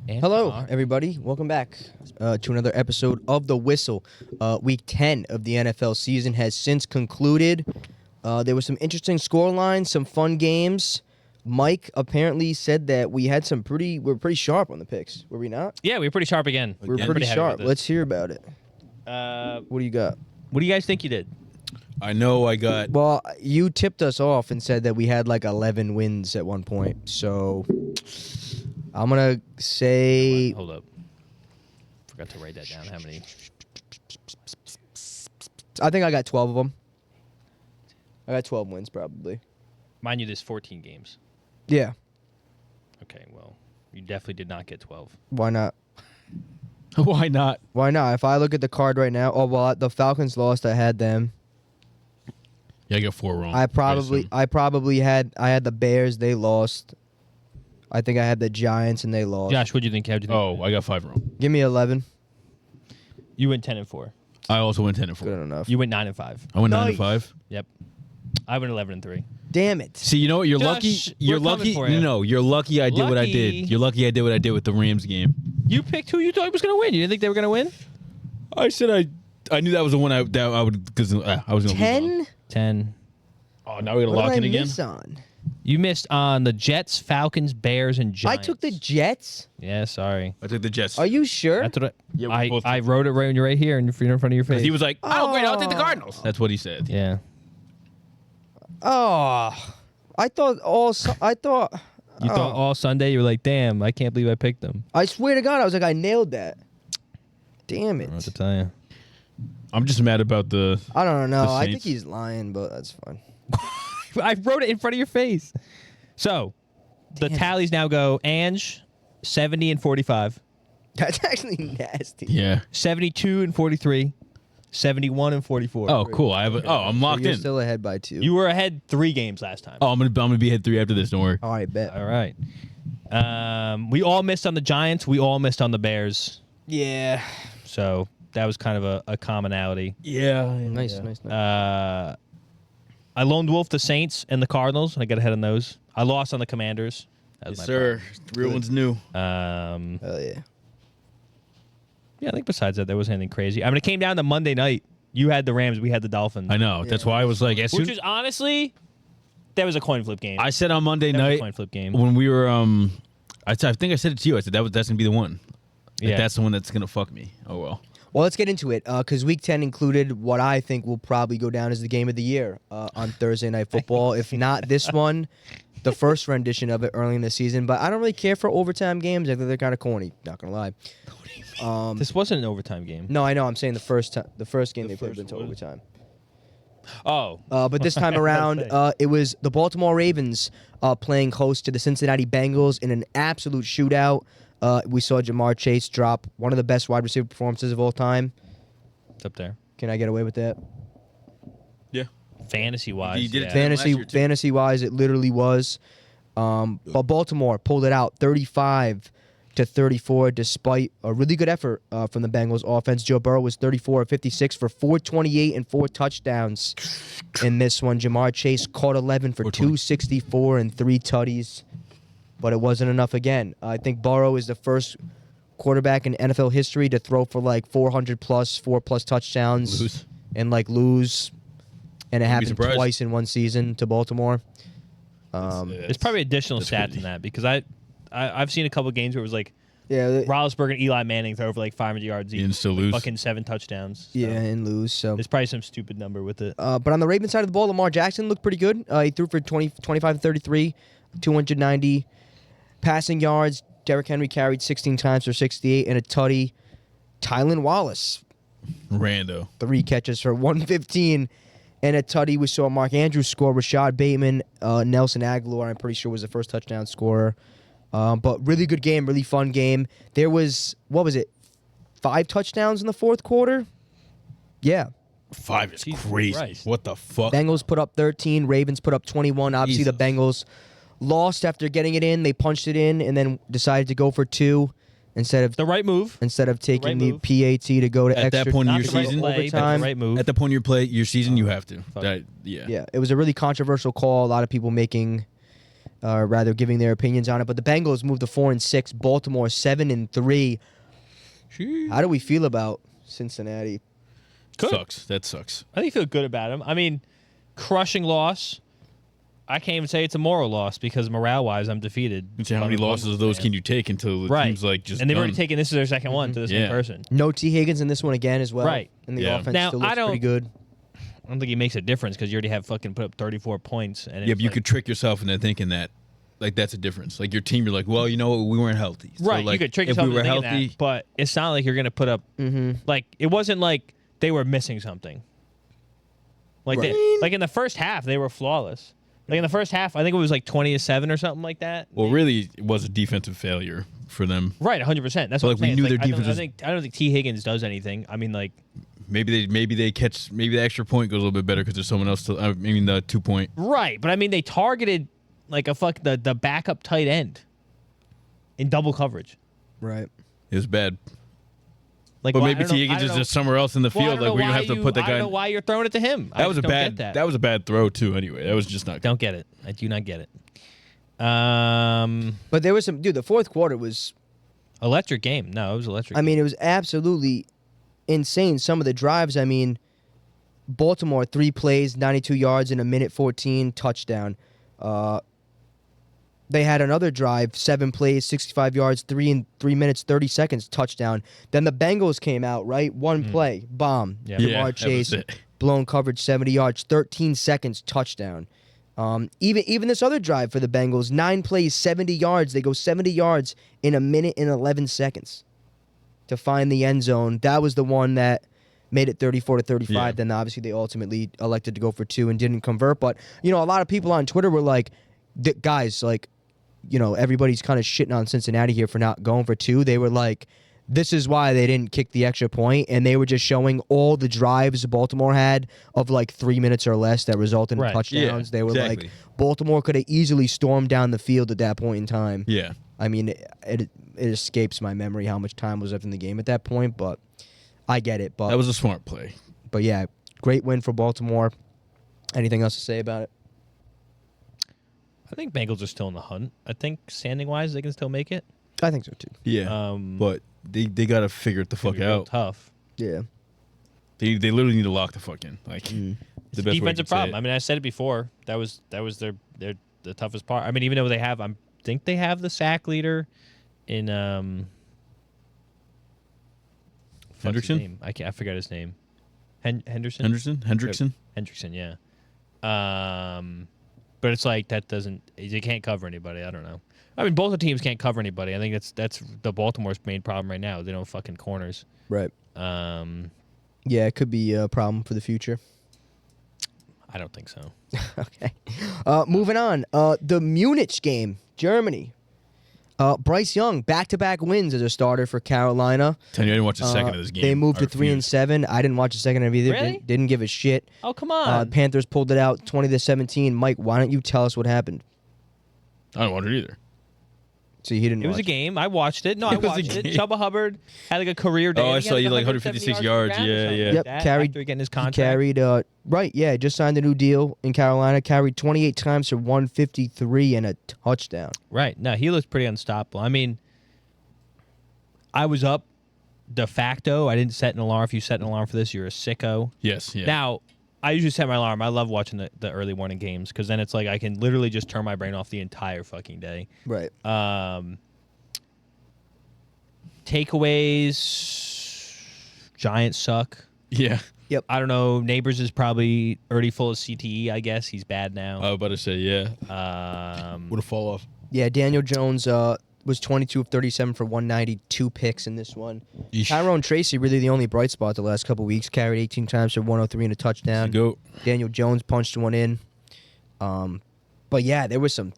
And Hello, everybody. Welcome back to another episode of The Whistle. Week 10 of the NFL season has since concluded. There were some interesting scorelines, some fun games. Mike apparently said that we had we're pretty sharp on the picks. Were we not? Yeah, we were pretty sharp again. We were pretty sharp. Let's hear about it. What do you got? What do you guys think you did? I know I got... Well, you tipped us off and said that we had like 11 wins at one point. So I'm going to say... Hold up. Forgot to write that down. How many? I think I got 12 of them. I got 12 wins probably. Mind you, there's 14 games. Yeah. Okay, well, you definitely did not get 12. Why not? Why not? Why not? If I look at the card right now, the Falcons lost. I had them. Yeah, I got 4 wrong. I probably had the Bears. They lost. I think I had the Giants and they lost. Josh, what do you think? How'd you think? I got 5 wrong. Give me 11. You went 10-4. I also went 10-4. Good enough. You went 9-5. I went Nice. 9-5. Yep. I went 11-3. Damn it. See, you know what? You're Josh, lucky. You're we're coming lucky. for you. No, you're lucky. I did what I Lucky. did. You're lucky. I did what I did with the Rams game. You picked who you thought was going to win. You didn't think they were going to win? I said I knew that was the one I would because I was going to 10? 10. Oh, now we're gonna What lock did in I again. miss on? You missed on the Jets, Falcons, Bears, and Giants. I took the Jets. Yeah, sorry. I took the Jets. Are you sure? That's what Yeah, we I both I wrote it right here in front of your face. He was like, "Oh, great, I'll take the Cardinals." That's what he said. yeah. Oh, I thought You thought all Sunday you were like, damn, I can't believe I picked them. I swear to God, I was like, I nailed that. Damn I don't know what it. to tell you. I'm just mad about the. I don't know. The I think Saints. he's lying, but that's fine. I wrote it in front of your face. So, the Damn. tallies now go Ange, 70 and 45, That's actually nasty. Yeah. 72 and 43, 71 and 44. Oh, cool. I'm So locked you're in. still ahead by 2. You were ahead 3 games last time. Oh, I'm gonna be hit 3 after this. Don't worry. All right, bet. All right. We all missed on the Giants. We all missed on the Bears. Yeah. So, that was kind of a commonality. Yeah. Nice. I lone wolfed the Saints and the Cardinals. I got ahead on those. I lost on the Commanders. That was Yes, my sir. The real one's new. problem. Hell yeah. Yeah, I think besides that, there wasn't anything crazy. I mean, it came down to Monday night. You had the Rams. We had the Dolphins. I know. That's why I was like, as soon Which is honestly, that was a coin flip game. I said on Monday That was a night coin flip game. when we were I think I said it to you. I said that's gonna be the one. Like, Yeah. that's the one that's gonna fuck me. Oh well. Well, let's get into it because Week 10 included what I think will probably go down as the game of the year on Thursday Night Football. If not this one, the first rendition of it early in the season. But I don't really care for overtime games. I think they're kind of corny, not going to lie. This wasn't an overtime game. No, I know. I'm saying the first game they played into one. overtime. Oh. But this time around, it was the Baltimore Ravens playing host to the Cincinnati Bengals in an absolute shootout. We saw Jamar Chase drop one of the best wide receiver performances of all time. It's up there. Can I get away with that? Yeah. Fantasy-wise. He did it yeah. to them last year, too. Fantasy-wise, it literally was. But Baltimore pulled it out 35-34 despite a really good effort from the Bengals offense. Joe Burrow was 34 of 56 for 428 and 4 touchdowns in this one. Jamar Chase caught 11 for 264 and 3 tutties. But it wasn't enough again. I think Burrow is the first quarterback in NFL history to throw for like 4+ touchdowns and lose. And it happened surprised. twice in one season to Baltimore. There's probably additional stats crazy. in that because I've seen a couple games where it was like Yeah, Roethlisberger and Eli Manning throw for like 500 yards each. And still lose. Fucking 7 touchdowns. So and lose. So, there's probably some stupid number with it. but on the Ravens side of the ball, Lamar Jackson looked pretty good. He threw for 25-33, 290 passing yards. Derrick Henry carried 16 times for 68 and a tutty. Tylan Wallace, Rando. 3 catches for 115 and a tutty. We saw Mark Andrews score. Rashad Bateman, Nelson Aguilar, I'm pretty sure was the first touchdown scorer. But really good game, really fun game. There was, 5 touchdowns in the fourth quarter? Yeah. 5 is Jesus crazy. Christ. What the fuck? Bengals put up 13. Ravens put up 21. Obviously, the Jesus. Bengals lost after getting it in. They punched it in and then decided to go for 2 instead of The right move. taking right the move. PAT to go to At that extra point in Not your the right season? play, but the overtime. right move. At the point your season, you have to. Fuck. That, yeah. Yeah, it was a really controversial call. A lot of people making rather giving their opinions on it. But the Bengals moved to 4-6, Baltimore 7-3. How do we feel about Cincinnati? Good. Sucks. That sucks. I think you feel good about him. I mean, crushing loss. I can't even say it's a moral loss because morale-wise, I'm defeated. So how many losses of those can you take until the team's like just and they've done? already taken this is their second one to the same person. No T. Higgins in this one again as well. Right. And the Yeah. offense Now, still looks pretty good. I don't think he makes a difference because you already have fucking put up 34 points. And Yeah, it's but you like- could trick yourself into thinking that, like, that's a difference. Like, your team, you're like, well, you know what? We weren't healthy. So, Right, like, you could trick if yourself we were into thinking healthy, that, but it's not like you're going to put up, like, it wasn't like they were missing something. Like, Right. like in the first half, they were flawless. Like, in the first half, I think it was like 20-7 or something like that. well, really, it was a defensive failure for them. Right, 100%. That's But, what like, I'm we saying. knew It's their like, defense was- I don't think T. Higgins does anything. I mean, like, Maybe the extra point goes a little bit better because there's someone else to. I mean, the 2-point. right. But I mean, they targeted like the backup tight end in double coverage. Right. It was bad. Like, But why- maybe I don't know- T. I Higgins don't is know- just somewhere else in the Well, I field. don't Like, know we don't why have to put the I guy. don't know why you're throwing it to him. That was a don't bad. get That was a bad throw too. Anyway, that was just not. Don't get it. I do not get it. But there was some, dude, the fourth quarter was, Electric game. No, it was electric. I mean, it was absolutely insane. Some of the drives, I mean, Baltimore, 3 plays, 92 yards in a minute 14, touchdown. They had another drive, 7 plays, 65 yards, 3 minutes, 30 seconds, touchdown. Then the Bengals came out, right? 1 play, bomb. Yeah. Yeah, Jamar that Chase, was it. blown coverage, 70 yards, 13 seconds, touchdown. Even this other drive for the Bengals, 9 plays, 70 yards. They go 70 yards in a minute and 11 seconds to find the end zone. That was the one that made it 34-35. Yeah. Then obviously they ultimately elected to go for 2 and didn't convert. But, you know, a lot of people on Twitter were like, guys, like, you know, everybody's kind of shitting on Cincinnati here for not going for 2. They were like, this is why they didn't kick the extra point, and they were just showing all the drives Baltimore had of like 3 minutes or less that resulted in Right. touchdowns. Yeah, They were exactly. like, Baltimore could have easily stormed down the field at that point in time. Yeah. I mean, it escapes my memory how much time was left in the game at that point, but I get it. That was a smart play. But yeah, great win for Baltimore. Anything else to say about it? I think Bengals are still in the hunt. I think standing wise, they can still make it. I think so too. Yeah. But they got to figure it the fuck It'll be real out. tough. Yeah. They literally need to lock the fuck in. Like, It's the a best way I defensive can say problem. it. I mean, I said it before. That was their the toughest part. I mean, even though they have, I think they have the sack leader in what's his Hendrickson? name? I forgot his name. Henderson. Hendrickson. Hendrickson, yeah. But it's like that doesn't. They can't cover anybody. I don't know. I mean, both the teams can't cover anybody. I think that's the Baltimore's main problem right now. They don't fucking corners. Right. Yeah, it could be a problem for the future. I don't think so. Okay. Moving on. The Munich game, Germany. Bryce Young, back-to-back wins as a starter for Carolina. Tell you, I didn't watch a second of this game. They moved I to 3-7. I didn't watch a second of either. Really? Didn't give a shit. Oh, come on. Panthers pulled it out 20-17. Mike, why don't you tell us what happened? I don't watch it either. See, he didn't. It was a watch game. I watched it. No, I It was a watched it. game. Chubba Hubbard had like a career day. Oh, I He saw had you, like, 176 yards. per round or Yeah, something yeah. like Yep, that carried. after getting his He contract. carried. Right. Yeah, just signed a new deal in Carolina. Carried 28 times for 153 and a touchdown. Right. No, he looks pretty unstoppable. I mean, I was up de facto. I didn't set an alarm. If you set an alarm for this, you're a sicko. Yes. Yeah. Now, I usually set my alarm. I love watching the early morning games because then it's like I can literally just turn my brain off the entire fucking day. Right. Takeaways, Giants suck. Yeah. I don't know. Neighbors is probably already full of CTE, I guess. He's bad now. I was about to say, yeah. Would have fall off. Yeah, Daniel Jones was 22 of 37 for 192 picks in this one. Yeesh. Tyrone Tracy, really the only bright spot the last couple weeks, carried 18 times for 103 and a touchdown. Go. Daniel Jones punched one in. But yeah, there was some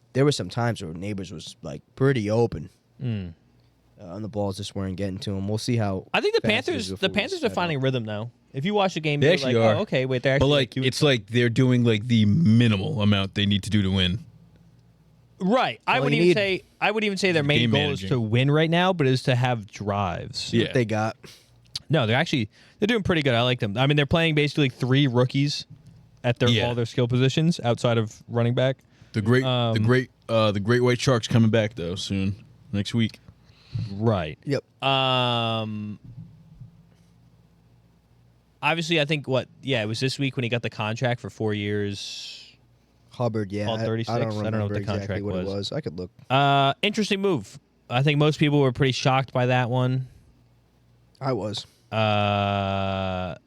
times where Neighbors was like pretty open. On the balls just weren't getting to him. We'll see how. I think the fast it Panthers is before we are set finding up. a rhythm now. If you watch the game, They you're actually like, are. oh, okay, wait, they're But actually like, doing it's like they're doing like the minimal amount they need to do to win. right. I All would you even need- say their main Game goal managing. is to win right now, but is to have drives. Yeah. They got. No, they're doing pretty good. I like them. I mean, they're playing basically 3 rookies at Yeah. all their skill positions outside of running back. The great white sharks coming back though soon next week. Right. Yep. Obviously, I think it was this week when he got the contract for 4 years. Hubbard, yeah. All 36? I don't remember know what the exactly contract what was. it was. I could look. Interesting move. I think most people were pretty shocked by that one. I was. And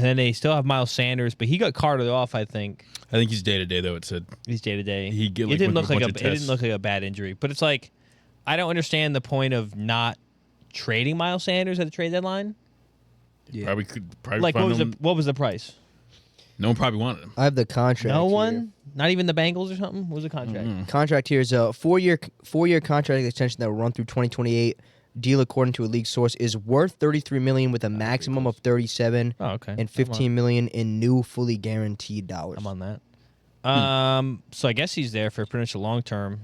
then they still have Miles Sanders, but he got carted off, I think. I think he's day to day though. It said He's day to day. He get, like, It didn't went look through a like bunch it of didn't look like a bad injury, but it's like I don't understand the point of not trading Miles Sanders at the trade deadline. Yeah. probably Like find him. what was the price? No one probably wanted him. I have the contract. No here. one, not even the Bengals or something. What was the contract? Contract here is a four-year contract extension that will run through 2028. Deal, according to a league source, is worth $33 million with a maximum of $37 Oh, okay. and $15 million in new fully guaranteed dollars. I'm on that. So I guess he's there for pretty much a long term.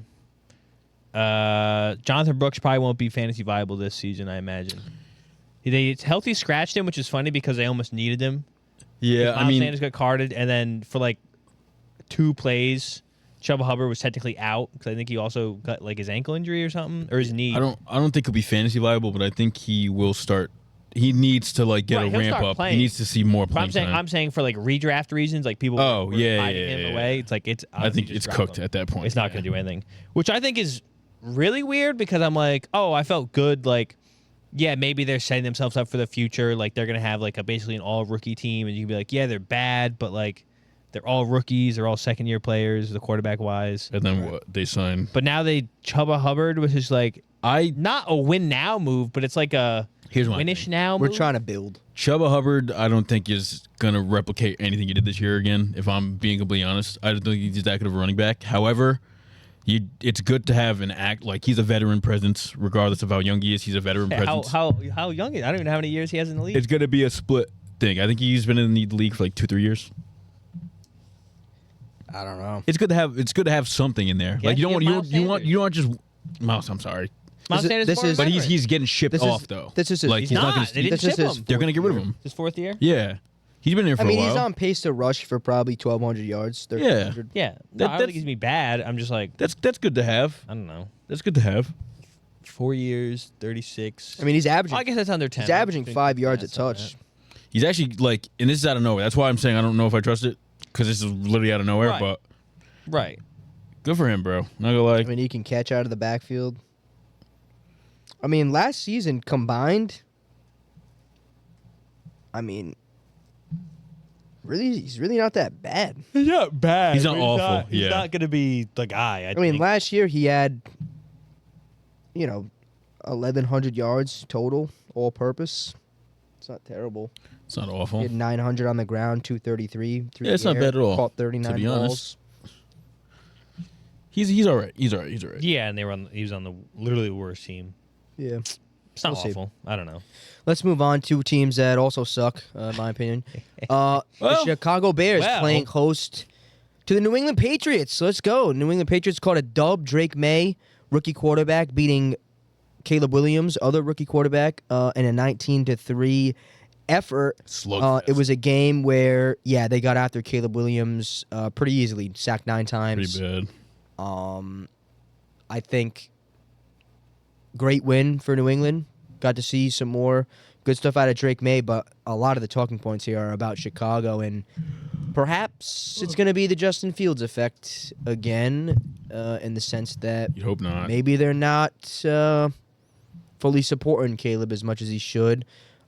Jonathan Brooks probably won't be fantasy viable this season, I imagine. They healthy scratched him, which is funny because they almost needed him. Yeah, Miles Sanders got carded, and then for like 2 plays, Chuba Hubbard was technically out because I think he also got like his ankle injury or something, or his knee. I don't think he'll be fantasy viable, but I think he will start. He needs to like get Right, a he'll ramp start up. playing. He needs to see more But playing time. I'm saying for like redraft reasons, like people were hiding him away. It's like I think just it's drop cooked him. at that point. It's not going to do anything, which I think is really weird because I'm like, oh, I felt good. Like, yeah, maybe they're setting themselves up for the future. Like they're going to have like basically an all rookie team, and you can be like, yeah, they're bad, but like they're all rookies. They're all second year players, the quarterback wise. And then what they signed? But now Chuba Hubbard, which is like not a win now move, but it's like a Here's my winish thing. now We're move. trying to build. Chuba Hubbard, I don't think is gonna replicate anything he did this year again. If I'm being completely honest, I don't think he's that good of a running back. However, it's good to have an act like he's a veteran presence, regardless of how young he is. He's a veteran presence. How young is? I don't even know how many years he has in the league. It's gonna be a split thing. I think he's been in the league for like 2-3 years. I don't know. It's good to have something in there. Yeah, Like you don't yeah, want Miles you don't want just Mouse. I'm sorry, Miles Sanders this is- more but veteran. he's getting shipped This is- off though. this is his- like He's he's not not. gonna. They didn't This is ship his him. They're gonna get rid of year. him. His 4th year. Yeah, he's been there for I mean, a while. he's on pace to rush for probably 1,200 yards. 1,300. Yeah, That- I don't think he's gonna be bad. I'm just like, That's good to have. I don't know. That's good to have. 4 years, 36. I mean, he's averaging. I guess that's under 10. He's averaging 5 yards a touch. He's actually like, and this is out of nowhere. That's why I'm saying I don't know if I trust it because this is literally out of nowhere. Right. But Right. good for him, bro. Not gonna lie. I mean, he can catch out of the backfield. I mean, last season combined, I mean, really, he's really not that bad. He's not bad. He's not awful. He's Yeah. not gonna be the guy. I mean, last year he had, 1,100 yards total, all purpose. It's not terrible. It's not He awful. had 900 on the ground, 233. through Yeah, it's the not air, bad at all, Caught to 39 be balls. honest. He's all right. He's all right. He's all right. Yeah, and he was on the literally the worst team. Yeah. It's not We'll see. awful. I don't know. Let's move on to teams that also suck, in my opinion. The Chicago Bears Well. playing host to the New England Patriots. Let's go. New England Patriots caught a dub. Drake May, rookie quarterback, beating Caleb Williams, other rookie quarterback, in a 19-3 effort. Slugfest. It was a game where, they got after Caleb Williams pretty easily, sacked 9 times. Pretty bad. I think great win for New England. Got to see some more good stuff out of Drake May, but a lot of the talking points here are about Chicago, and perhaps it's going to be the Justin Fields effect again, in the sense that You'd hope not. maybe they're not fully supporting Caleb as much as he should.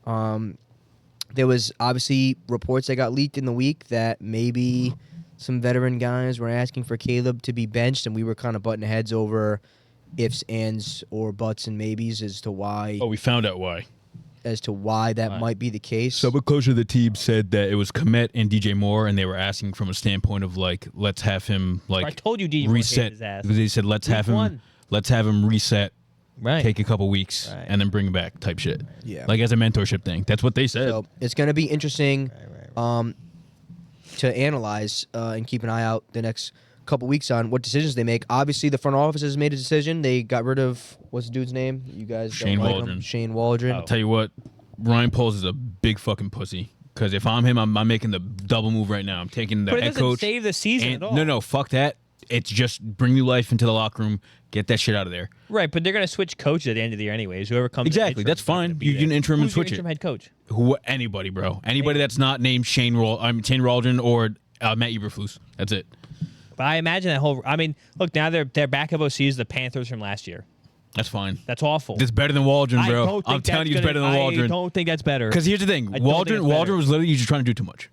There was obviously reports that got leaked in the week that maybe some veteran guys were asking for Caleb to be benched, and we were kind of butting heads over ifs, ands, or buts and maybes as to why Oh, we found out why. that might be the case. Someone close to the team said that it was Komet and DJ Moore, and they were asking from a standpoint of like, let's have him like I told you DJ Moore hated reset. his ass. They said let's Week have him, one. reset, Right. take a couple weeks, Right. and then bring him back type shit. Yeah. like as a mentorship thing. That's what they said. So it's going to be interesting Right. to analyze and keep an eye out the next couple weeks on what decisions they make. Obviously, the front office has made a decision. They got rid of, what's the dude's name? You guys don't Shane like him? Waldron. Shane Waldron. Oh. I'll tell you what, Ryan Poles is a big fucking pussy Because if I'm him, I'm making the double move right now. I'm taking the But it head doesn't coach. save the season at all. No, fuck that. It's just bring new life into the locker room. Get that shit out of there. Right, but they're going to switch coaches at the end of the year anyways. Whoever comes in Exactly, interim that's is not gonna fine. be You there. can interim and Who's your switch it. interim head coach? Anybody, bro. Anybody that's not named Shane Waldron or Matt Eberflus. That's it. But I imagine that whole. I mean, look, now their backup OC is the Panthers from last year. That's fine. That's awful. That's better than Waldron, I bro. don't think I'm telling you, that's it's better than I Waldron. don't think that's better. Because here's the thing, I don't think Waldron it's better. was literally just trying to do too much.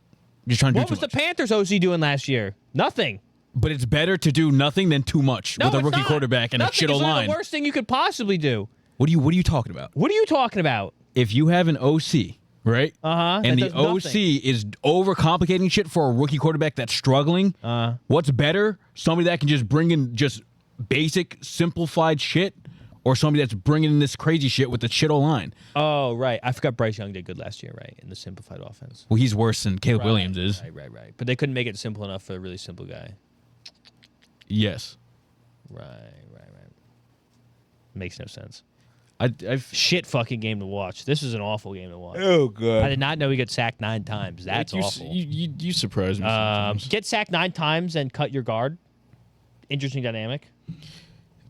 Just trying to What do was too the much. Panthers OC doing last year? Nothing. But it's better to do nothing than too much No, with a it's rookie not. quarterback and Nothing a shit is line. the worst thing you could possibly do. What are you talking about? What are you talking about? If you have an OC, right? Uh-huh, And that the does OC nothing. is overcomplicating shit for a rookie quarterback that's struggling. What's better? Somebody that can just bring in just basic, simplified shit, or somebody that's bringing in this crazy shit with the shit line. Oh, right. I forgot Bryce Young did good last year, right, in the simplified offense. Well, he's worse than Caleb Williams is. Right. But they couldn't make it simple enough for a really simple guy. Yes. Right. Makes no sense. I've Shit fucking game to watch. This is an awful game to watch. Oh god. I did not know he got sacked 9 times. That's you, awful. You surprised me sometimes. Get sacked 9 times and cut your guard. Interesting dynamic.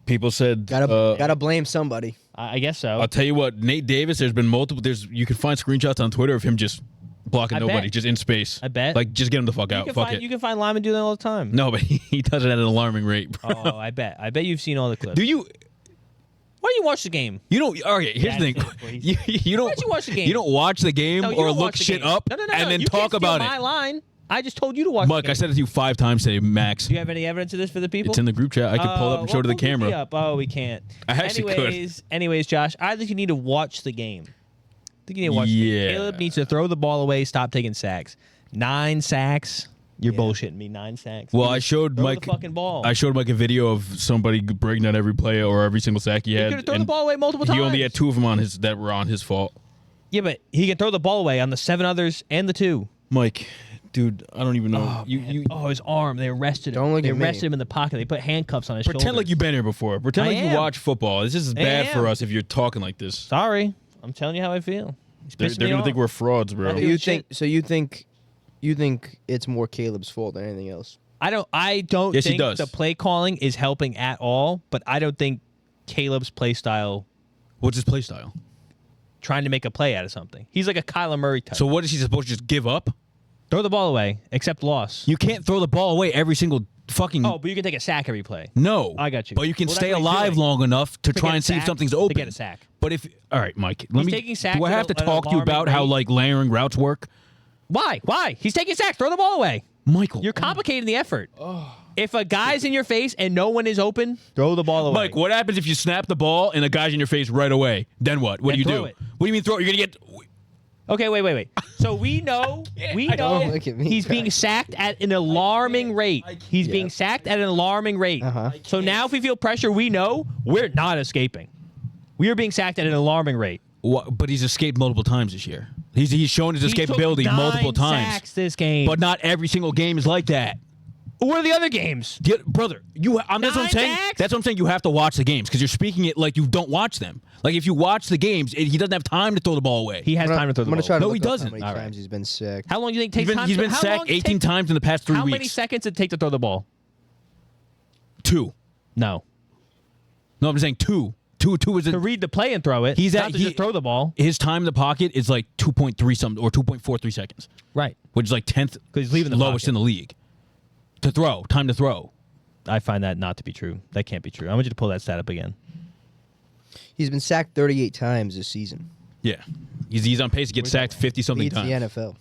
People said Gotta blame somebody. I guess so. I'll tell you what, Nate Davis, there's been multiple you can find screenshots on Twitter of him just blocking I nobody, bet. just in space. I bet. Like just get him the fuck out. Fuck it. You can find linemen do that all the time. No, but he does it at an alarming rate, bro. Oh, I bet. I bet you've seen all the clips. Do you Why do you watch the game? You don't. Okay, here's the That's thing. it, please. You don't. Why'd you watch the game? You don't watch the game No, you or don't look watch the shit game. up No, and then you talk can't steal about my it. line. I just told you to watch. Mike, the game. I said it to you 5 times today, Max. Do you have any evidence of this for the people? It's in the group chat. I can pull it up and show to the we'll put me camera. up. Oh, we can't. I actually could. Anyways, Josh, I think you need to watch the game. I think you need to watch the game. Yeah. Caleb needs to throw the ball away, stop taking sacks. 9 sacks. You're bullshitting me. 9 sacks. Well, I showed throw Mike. the fucking ball. I showed Mike a video of somebody breaking down every play or every single sack he He had. could have thrown the and ball away multiple times. He only had 2 of them on his that were on his fault. Yeah, but he can throw the ball away on the 7 others and the 2. Mike, dude, I don't even know. Oh, his arm. They arrested him. Don't look they at me. arrested him in the pocket. They put handcuffs on his Pretend shoulders. like you've been here before. Pretend I like you am. watch football. This is I bad for am. us if you're talking like this. Sorry. I'm telling you how I feel. He's They're pissing me gonna off. think we're frauds, bro. I So do. you shit. think you think it's more Caleb's fault than anything else? I don't Yes, he think does. the play calling is helping at all, but I don't think Caleb's play style What's his play style? trying to make a play out of something. He's like a Kyler Murray type. So what is he supposed to just give up? Throw the ball away, accept loss. You can't throw the ball away every single fucking. Oh, but you can take a sack every play. No, I got you. But you can Well, that's stay what he's alive doing. long enough to To try get and see if sacked, something's to open. get a sack. But if all right, Mike, let He's me. taking sacks Do I at have to an talk to you alarming about how rate. like layering routes work, Why? He's taking sacks. Throw the ball away. Michael? You're complicating the effort. If a guy's in your face and no one is open, throw the ball away. Mike, what happens if you snap the ball and a guy's in your face right away? Then what? What Then do you throw do? it. What do you mean throw? You're gonna get. Okay, wait. So we know Don't look at me, he's being Josh. sacked at an alarming rate. He's being sacked at an alarming rate. Uh-huh. So now if we feel pressure, we know we're not escaping. We are being sacked at an alarming rate. But he's escaped multiple times this year. He's shown his He took escapability 9 multiple times. sacks this game. But not every single game is like that. what are the other games? Brother, that's what I'm 9 saying. sacks? That's what I'm saying. You have to watch the games because you're speaking it like you don't watch them. Like if you watch the games, he doesn't have time to throw the ball away. He has time to throw the I'm gonna ball. try to No, look he up doesn't. How many All right. times he's been sacked? How long do you think it takes time? He's been how sacked long does it 18 take- times in the past 3 How weeks. many seconds did it take to throw the ball? 2. No. No, I'm saying 2. Two is To read the play and throw it. He's not at- to just throw the ball. his time in the pocket is like 2.3 something or 2.43 seconds, Right. which is like 10th 'Cause he's leaving the lowest pocket. in the league. Time to throw. I find that not to be true. That can't be true. I want you to pull that stat up again. He's been sacked 38 times this season. Yeah, he's on pace to get sacked 50 something Leads the times. NFL.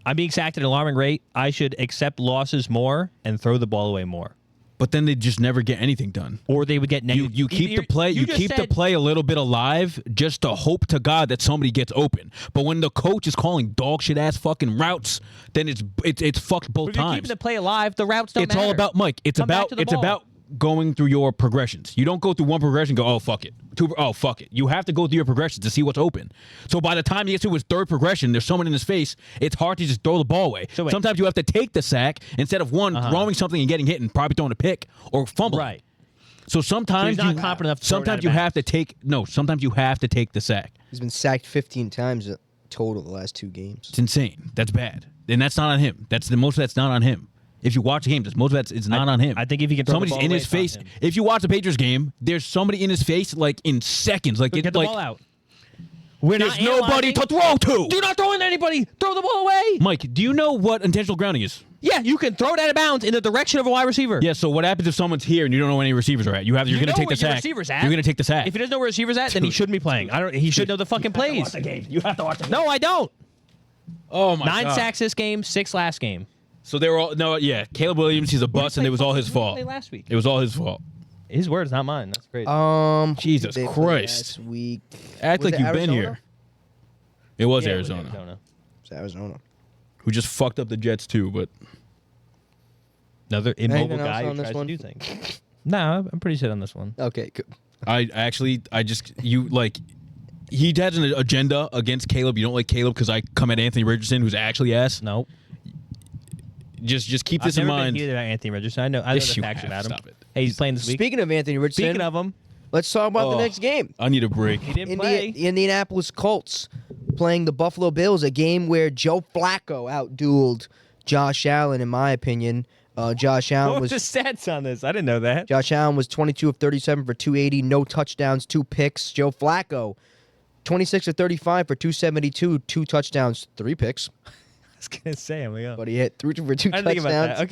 I'm being sacked at an alarming rate. I should accept losses more and throw the ball away more. But then they just never get anything done. Or they would get negative. You keep the play. You keep the play a little bit alive, just to hope to God that somebody gets open. But when the coach is calling dog shit ass fucking routes, then it's fucked both If you're times. keeping the play alive, the routes don't It's all matter. about Mike. It's Come back about to the it's ball. about going through your progressions. You don't go through one progression and go, oh fuck it. Oh fuck it. You have to go through your progressions to see what's open. So by the time he gets to his 3rd progression, there's someone in his face. It's hard to just throw the ball away. So wait. Sometimes you have to take the sack instead of throwing something and getting hit and probably throwing a pick or fumbling. Right. So sometimes So he's not confident enough to throw it sometimes out of you bounds. have to take sometimes you have to take the sack. He's been sacked 15 times total the last 2 games. It's insane. That's bad. And that's not on him. That's not on him. If you watch the game, most of it's not on him. I think if he can throw somebody's the ball in away, his it's on face. him. If you watch the Patriots game, there's somebody in his face like in seconds. Like Get the ball out. We're There's not nobody to throw to. Do not throw in anybody. Throw the ball away. Mike, do you know what intentional grounding is? Yeah, you can throw it out of bounds in the direction of a wide receiver. Yeah. So what happens if someone's here and you don't know where any receivers are at? You're going to know take the where your sack. receiver's at. You're going to take the sack. If he doesn't know where receiver's at, then he shouldn't be playing. He should know the fucking plays. You have to watch the game. No, I don't. Oh my 9 God. sacks this game, 6 last game. So they were all Caleb Williams, he's a bust, and it was all his fault. Last week. It was all his fault. His words, not mine. That's great. Jesus they played Christ. last week. Act Was like it you've been Arizona? here. It was Yeah, Arizona, It's Arizona. who just fucked up the Jets too. But Another immobile Anything else guy on who this tries one? to do things. No, I'm pretty set on this one. Okay, good. he has an agenda against Caleb. You don't like Caleb because I come at Anthony Richardson, who's actually ass. No. Just keep I've this in never mind. been here about Anthony Richardson. I know Yes, the you facts have. about him. Stop it. Hey, he's playing this week. Speaking of Anthony Richardson, Speaking of him, let's talk about the Oh. next game. I need a break. he didn't play. The Indianapolis Colts playing the Buffalo Bills, a game where Joe Flacco outdueled Josh Allen, in my opinion. Josh Allen What was was the stats on this? I didn't know that. Josh Allen was 22 of 37 for 280, no touchdowns, 2 picks. Joe Flacco, 26 of 35 for 272, 2 touchdowns, 3 picks. I was gonna say, I'm like, oh. But he hit 3 for 2 I didn't think touchdowns. about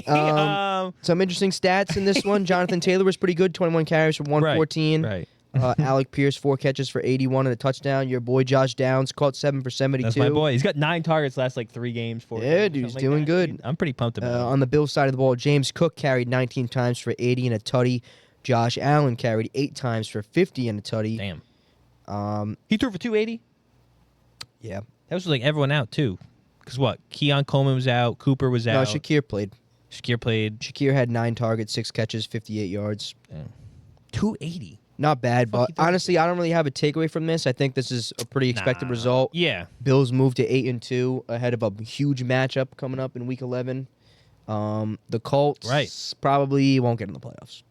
that. Okay. Some interesting stats in this one. Jonathan Taylor was pretty good, 21 carries for 114. Right. Alec Pierce, 4 catches for 81 and a touchdown. Your boy Josh Downs caught 7 for 72. That's my boy. He's got 9 targets last 3 games. 4 Yeah, games, dude, he's something like doing that. good. I'm pretty pumped about it. On the Bills side of the ball, James Cook carried 19 times for 80 and a tutty. Josh Allen carried 8 times for 50 and a tutty. Damn. He threw for 280. Yeah. That was like everyone out too. Because what? Keon Coleman was out. Cooper was No, out. Shakir played. Shakir played. Shakir had 9 targets, 6 catches, 58 yards. 280. Not bad, but he threw? honestly, I don't really have a takeaway from this. I think this is a pretty expected result. Yeah. Bills moved to 8-2 ahead of a huge matchup coming up in Week 11. The Colts probably won't get in the playoffs.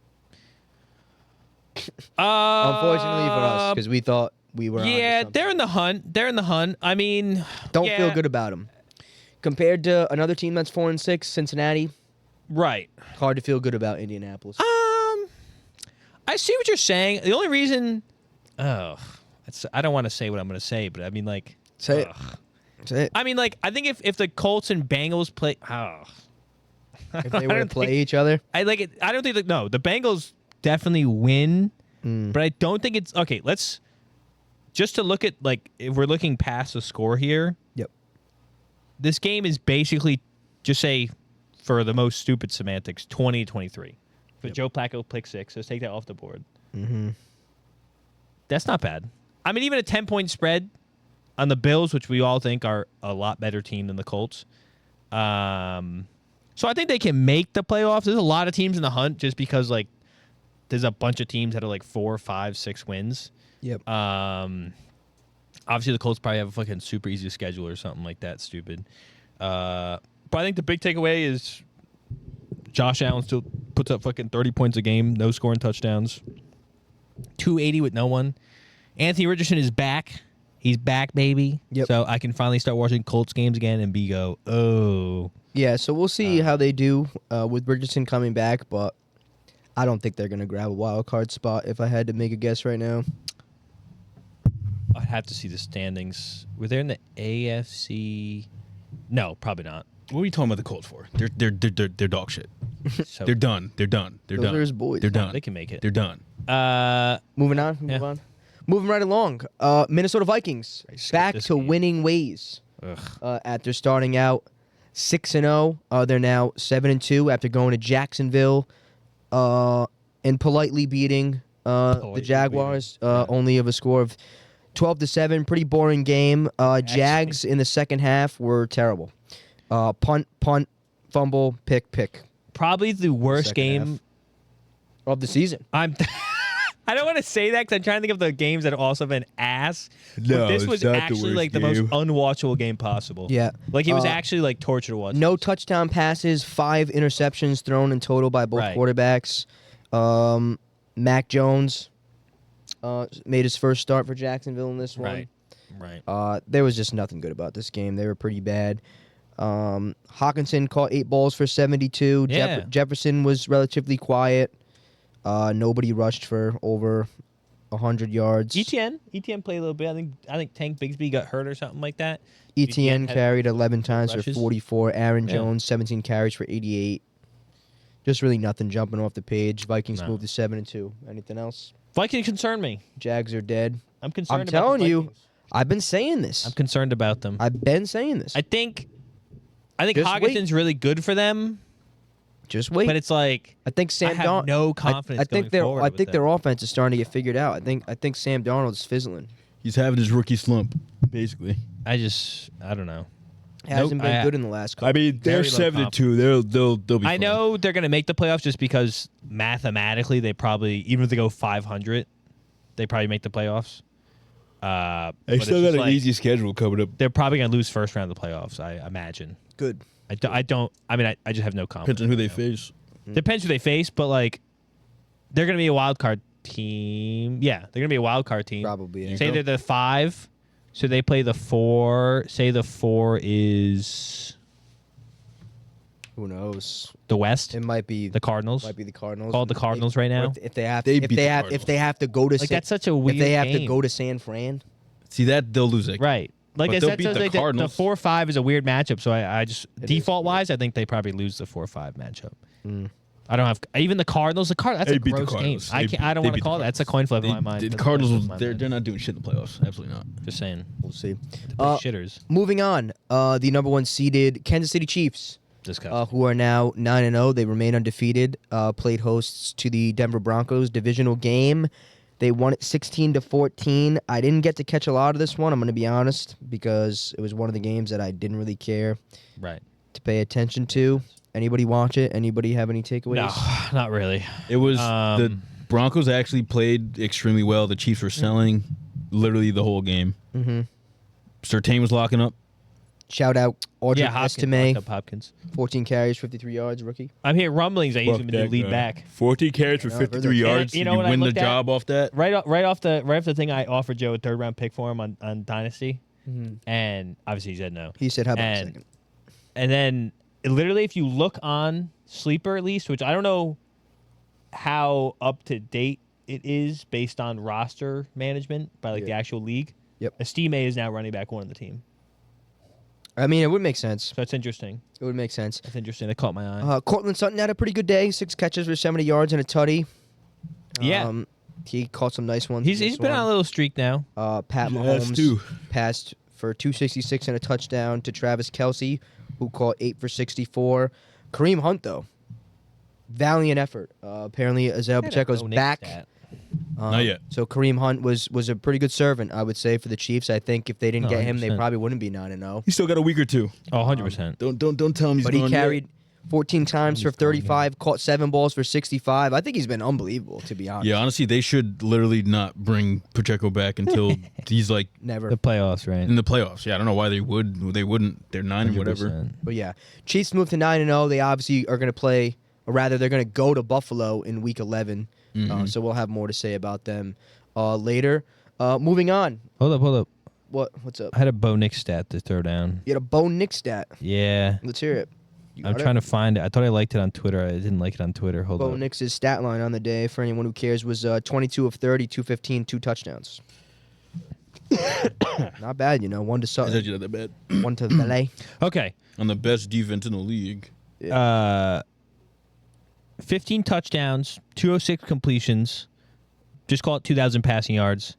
Unfortunately for us, because we thought we were. Yeah, they're in the hunt. They're in the hunt. I mean, Don't yeah, feel good about them. Compared to another team that's 4-6, Cincinnati, Right. hard to feel good about Indianapolis. I see what you're saying. The only reason, I don't want to say what I'm going to say, but I mean, like, Say it. Say it. I mean, like, I think if the Colts and Bengals play, If they were to play each other, I like it. I don't think no. The Bengals definitely win, but I don't think it's okay. Let's just to look at like if we're looking past the score here. Yep. This game is basically just say for the most stupid semantics 20-23. For Joe Flacco pick 6, let's take that off the board. Mm-hmm. That's not bad. I mean, even a 10-point spread on the Bills, which we all think are a lot better team than the Colts. So I think they can make the playoffs. There's a lot of teams in the hunt just because like there's a bunch of teams that are like 4, 5, 6 wins. Yep. Obviously the Colts probably have a fucking super easy schedule or something like that stupid. But I think the big takeaway is Josh Allen still puts up fucking 30 points a game, no scoring touchdowns. 280 with no one. Anthony Richardson is back. He's back, baby. Yep. So I can finally start watching Colts games again and go, oh. Yeah, so we'll see how they do with Richardson coming back, but I don't think they're going to grab a wild card spot if I had to make a guess right now. I'd have to see the standings. Were they in the AFC? No, probably not. What are you talking about the Colts for? They're dog shit. So They're done. They're done. They're Those done. are his boys. They're done. they can make it. They're done. Moving on. Yeah. Move on. Moving right along. Minnesota Vikings I skipped back this to game. winning ways. Ugh. After starting out 6-0, they're now 7-2 after going to Jacksonville and politely beating the Politely Jaguars, beating, yeah. only of a score of 12-7. Pretty boring game. Jags in the second half were terrible. Punt, fumble, pick Probably the worst Second game. half of the season. I don't want to say that because I'm trying to think of the games that have also been ass. No, but this it's was not the actually worst like the most game. unwatchable game possible. Yeah. Like it was actually like torture to watch. No touchdown passes, 5 interceptions thrown in total by both Right. quarterbacks. Mac Jones made his first start for Jacksonville in this one. Right. There was just nothing good about this game. They were pretty bad. Hawkinson caught 8 balls for 72. Yeah. Jefferson was relatively quiet. Nobody rushed for over 100 yards. ETN played a little bit. I think Tank Bigsby got hurt or something like that. ETN had carried 11 times for rushes. 44. Aaron Yeah. Jones 17 carries for 88. Just really nothing jumping off the page. Vikings No. moved to 7-2. Anything else? Vikings concern me. Jags are dead. I'm concerned. I'm about telling the you, Vikings. I've been saying this. I'm concerned about them. I've been saying this. I think Just Hawkinson's really good for them, Just wait. but it's like I think Sam I have Darnold. no confidence. I think going forward I with think them. their offense is starting to get figured out. I think Sam Darnold's fizzling. He's having his rookie slump, basically. I don't know. Hasn't Nope, been good in the last couple. I mean, they're Very low 7-2. They'll be. I fine. know they're going to make the playoffs just because mathematically they probably, even if they go 500, they probably make the playoffs. They but it's still just got an like, easy schedule coming up. They're probably going to lose first round of the playoffs, I imagine. Good. I just have no confidence. Depends on who they right now. face. Depends who they face, but like they're going to be a wild card team. Yeah, they're going to be a wild card team. Probably. Yeah. Say they're the 5, so they play the 4. Say the 4 is Who knows? the West, It might be the Cardinals. the Cardinals. Called the Cardinals right Or now. if they have They if beat they the have Cardinals. if they have to go to Like San, that's such a weird if they have to game. go to San Fran. See that they'll lose it. Right. Like But I they'll said, beat so the like Cardinals. the 4-5 is a weird matchup. So I just It is default wise, I think they probably lose the 4-5 matchup. I don't have even the Cardinals. That's They a beat the gross game. Cardinals. I They can't. I don't beat want to the call that. That's a coin flip in my mind. The That's a Cardinals, coin flip in my they're mind. not doing shit in the playoffs. Absolutely not. Just saying. We'll see. They play shitters. Moving on. The number 1 seeded Kansas City Chiefs, Disgusting. who are now 9-0. They remain undefeated. Played hosts to the Denver Broncos divisional game. They won it 16-14. I didn't get to catch a lot of this one. I'm going to be honest, because it was one of the games that I didn't really care Right. to pay attention to. Anybody watch it? Anybody have any takeaways? No, not really. It was the Broncos actually played extremely well. The Chiefs were selling literally the whole game. Mm-hmm. Surtain was locking up. Shout out Audrey Hopkins. Estime, locked up Hopkins. 14 carries, 53 yards, rookie. I'm hearing rumblings that he's going to be the lead back. 14 carries for Yeah, I've heard 53 that. yards. You Did know you what I win the looked at? job off that? Right off the thing, I offered Joe a 3rd round pick for him on Dynasty, and obviously he said no. He said, how about a And- second? And then literally, if you look on Sleeper at least, which I don't know how up to date it is based on roster management by like the actual league. Yep. Estime is now running back 1 on the team, I mean, it would make sense. so that's interesting. It would make sense. That's interesting. It caught my eye. Cortland Sutton had a pretty good day. 6 catches for 70 yards and a tutty. Yeah. He caught some nice ones. He's in this been one. on a little streak now. Pat Yes, Mahomes too. passed for 266 and a touchdown to Travis Kelce, who caught 8 for 64. Kareem Hunt, though, valiant effort. Apparently, Isaiah Pacheco's back. Not yet. So Kareem Hunt was a pretty good servant, I would say, for the Chiefs. I think if they didn't No, get him, they 100%. probably wouldn't be 9-0. He still got a week or two. Oh, 100%. Don't tell him he's But he gone yet. carried 14 times for 35, caught 7 balls for 65. I think he's been unbelievable, to be honest. Yeah, honestly, they should literally not bring Pacheco back until he's like Never. The playoffs, right? in the playoffs. Yeah, I don't know why they would. They wouldn't. They're 9 and whatever. 100%. But yeah, Chiefs moved to 9-0. They obviously are going to play, or rather, they're going to go to Buffalo in Week 11. So we'll have more to say about them later. Moving on. Hold up. What's up? I had a Bo Nix stat to throw down. You had a Bo Nix stat. Yeah. Let's hear it. You I'm got it? trying to find it. I thought I liked it on Twitter. I didn't like it on Twitter. Hold Bo on. Nix's stat line on the day, for anyone who cares, was 22 of 30, 215, 2 touchdowns. Not bad, 1 to Is that Sutton, you that bad? 1 to Valet. Okay. On the best defense in the league. 15 touchdowns, 206 completions. Just call it 2,000 passing yards.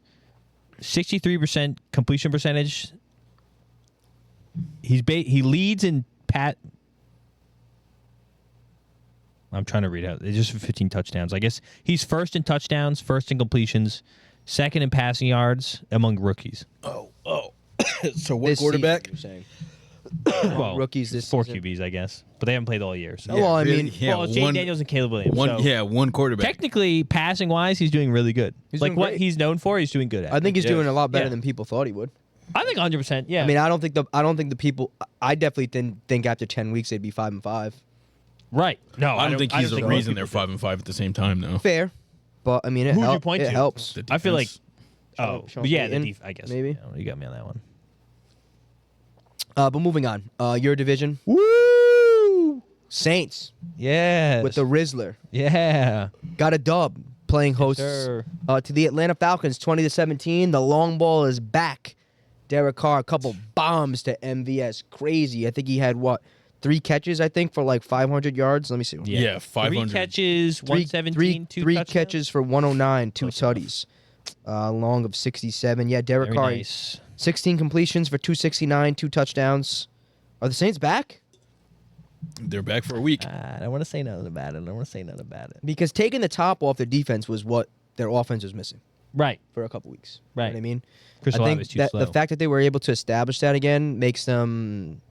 63% completion percentage. He leads in I'm trying to read out. It's just 15 touchdowns. I guess he's first in touchdowns, first in completions, second in passing yards among rookies. Oh. So what This quarterback? season, you're saying. Well, Rookies this 4 season. QBs, I guess, but they haven't played all year. So. Yeah. Well, I mean, Well, it's Jay Daniels and Caleb Williams. so One quarterback. technically, passing wise, he's doing really good. He's like doing what great. he's known for, he's doing good at. I think he's Yeah. doing a lot better Yeah. than people thought he would. I think 100%. Yeah. I mean, I don't think the people. I definitely didn't think after 10 weeks they'd be 5-5. right. No, I don't think he's the most reason they're people 5-5 at the same time, though. Fair, but I mean, it, Who'd you point it to? helps. The I feel like defense. Oh, Sean but yeah, the Payton, I guess maybe. Yeah, you got me on that one. But moving on. Your division, Woo! Saints Yes. with the Rizzler. Yeah. Got a dub playing hosts sir. to the Atlanta Falcons 20-17. The long ball is back. Derek Carr, a couple bombs to MVS. Crazy. I think he had, 3 catches, I think, for like 500 yards. Let me see. Yeah, 500. 3 catches, 117, 2 three touchdowns. catches for 109, 2 tutties. Long of 67. Yeah, Derek Very Carr, nice. 16 completions for 269, 2 touchdowns. Are the Saints back? They're back for a week. I don't want to say nothing about it. Because taking the top off their defense was what their offense was missing Right. for a couple weeks. Right. You know what I mean? Chris I Olave think is too that slow. the fact that they were able to establish that again makes them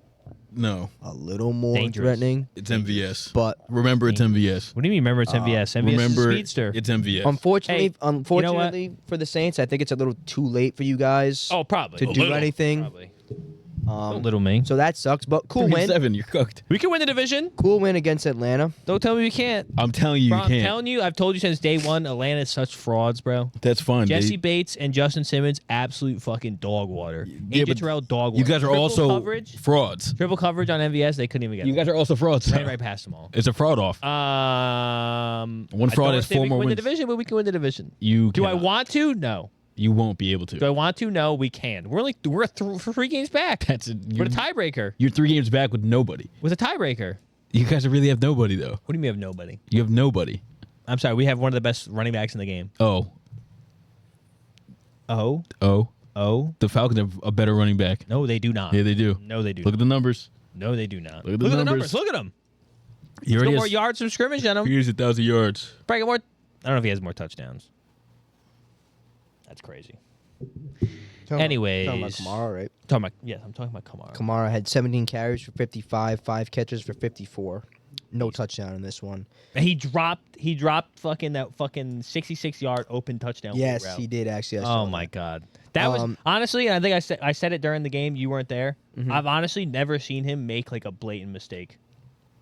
No, a little more Dangerous. threatening. it's MVS. But Remember, it's MVS. What do you mean? Remember, it's MVS. MVS Remember, is a speedster. it's MVS. unfortunately, Hey, unfortunately for the Saints, I think it's a little too late for you guys Probably. to do anything. Probably. Um, Little me. So that sucks. But cool win. 7, you're cooked. We can win the division. Cool win against Atlanta. Don't tell me we can't. I'm telling you, Bro, you I'm can't. telling you, I've told you since day one, Atlanta's such frauds, bro. That's fine. Jesse Bates and Justin Simmons, absolute fucking dog water. Yeah, AJ but Terrell, dog water. You guys are Triple also coverage. frauds. Triple coverage on MVS, they couldn't even get You it. guys are also frauds. Ran right past them all. It's a fraud off. One fraud is 4 we more can win the wins. division, but we can win the division. You Do I cannot. want to? No. You won't be able Do to. I want to? No, we can. We're 3 games back. That's it. With a tiebreaker. You're 3 games back with nobody. With a tiebreaker. You guys really have nobody though. What do you mean we have nobody? You have nobody. I'm sorry, we have one of the best running backs in the game. Oh, Oh. the Falcons have a better running back. No, they do not. Yeah, they do. No, they do. Look at the numbers. No, they do not. Look at the numbers. Look at them. He He's got already more has, yards from scrimmage than him. he has 1,000 yards. Probably got more. I don't know if he has more touchdowns. That's crazy. Anyways. Talking about Kamara, right? I'm talking about Kamara. Kamara had 17 carries for 55, 5 catches for 54. No touchdown in this one. And he dropped fucking that fucking 66-yard open touchdown. Yes, route. he did actually. I saw Oh my that. god. That was honestly, and I think I said it during the game. You weren't there. Mm-hmm. I've honestly never seen him make like a blatant mistake.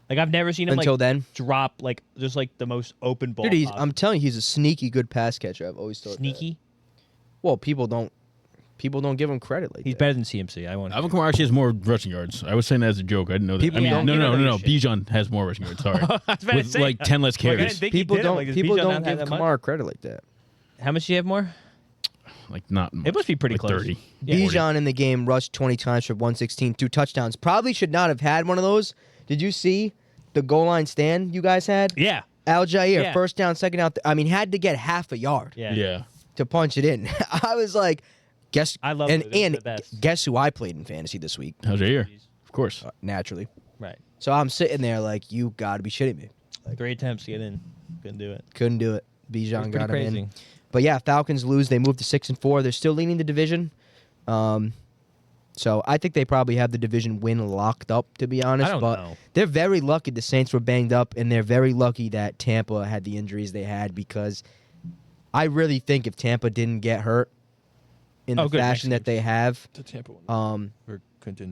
Like I've never seen him Until like then? drop like just like the most open ball. Dude, possible. I'm telling you, he's a sneaky good pass catcher. I've always thought that. Sneaky. Well, people don't give him credit like He's that. better than CMC. I won't. Alvin Kamara actually has more rushing yards. I was saying that as a joke. I didn't know that. People I mean, don't no, give no, him no, no. shit. Bijan has more rushing yards. Sorry, I was about to with say, like 10 less like, I didn't carries. think he People did it. Like, don't does people Bijan don't not give have that much? Kamara credit like that. How much do you have more? Like not much. It must be pretty like close. 30. Yeah. Bijan in the game rushed 20 times for 116, 2 touchdowns. Probably should not have had one of those. Did you see the goal line stand you guys had? Yeah. Al Jair, Yeah. first down, second out. I mean, had to get half a yard Yeah. Yeah. to punch it in. I was like, guess. I love and those. They're and the best. guess who I played in fantasy this week? How's your ear? Of course. Naturally. Right. So I'm sitting there like, you got to be shitting me. 3 attempts to get in. Couldn't do it. Couldn't do it. It was Bijan pretty got him crazy. in. But yeah, Falcons lose. They move to 6-4. They're still leading the division. So I think they probably have the division win locked up, to be honest. I don't but know. they're very lucky the Saints were banged up, and they're very lucky that Tampa had the injuries they had, because I really think if Tampa didn't get hurt in the good, fashion next that they have, The Tampa one.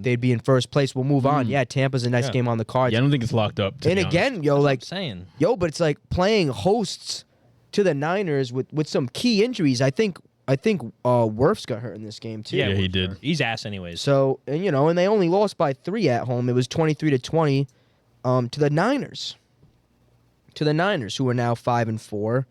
they'd be in first place. We'll move on. Yeah, Tampa's the next Yeah. game on the cards. Yeah, I don't think it's locked up. to and be honest. again, yo, like, saying. but it's like playing hosts to the Niners with some key injuries. I think Wirfs got hurt in this game too. Yeah, he did. He's ass anyways. So, and and they only lost by 3 at home. It was 23-20 to the Niners. To the Niners, who are now 5-4.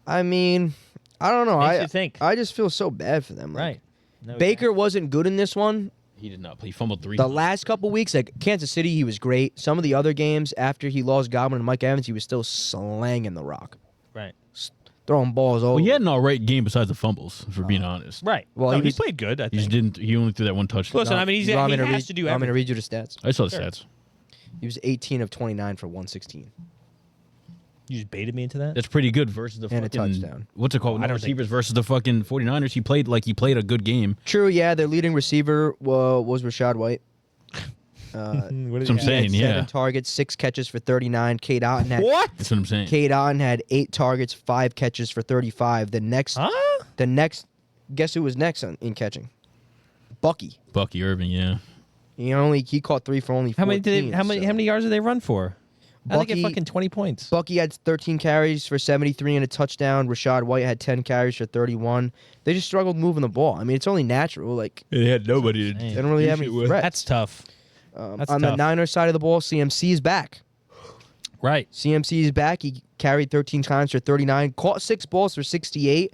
I mean, I don't know. Makes you think. I just feel so bad for them. Like, Right. No, Baker wasn't good in this one. He did not play. He fumbled 3 The times. last couple weeks, like Kansas City, he was great. Some of the other games after he lost Godwin and Mike Evans, he was still slanging the rock, Right. throwing balls over. Well, he had an all right game besides the fumbles, for being honest. Right. Well, Well, he he was- played good. I He just think. didn't. He only threw that one touchdown. Listen, I mean, he Want me to has read- to do want me to everything. read you the stats? I saw the Sure. stats. He was 18 of 29 for 116. You just baited me into that. That's pretty good versus the And a fucking touchdown. What's it called? I No don't think- receivers versus the fucking 49ers. He played a good game. True, yeah. Their leading receiver was Rashad White. What That's what I'm He had saying. 7 Yeah, targets, 6 catches for 39. Cade Otton had What? that's what I'm saying. Cade Otton had 8 targets, 5 catches for 35. The next, guess who was next in catching? Bucky. Bucky Irving. Yeah, He caught 3 for only 14. How many yards did they run for? How did they get fucking 20 points? Bucky had 13 carries for 73 and a touchdown. Rashad White had 10 carries for 31. They just struggled moving the ball. I mean, it's only natural. Like, They had nobody to they don't really have any threats. That's tough. That's on the tough. Niners side of the ball, CMC is back. Right. CMC is back. He carried 13 times for 39. Caught 6 balls for 68.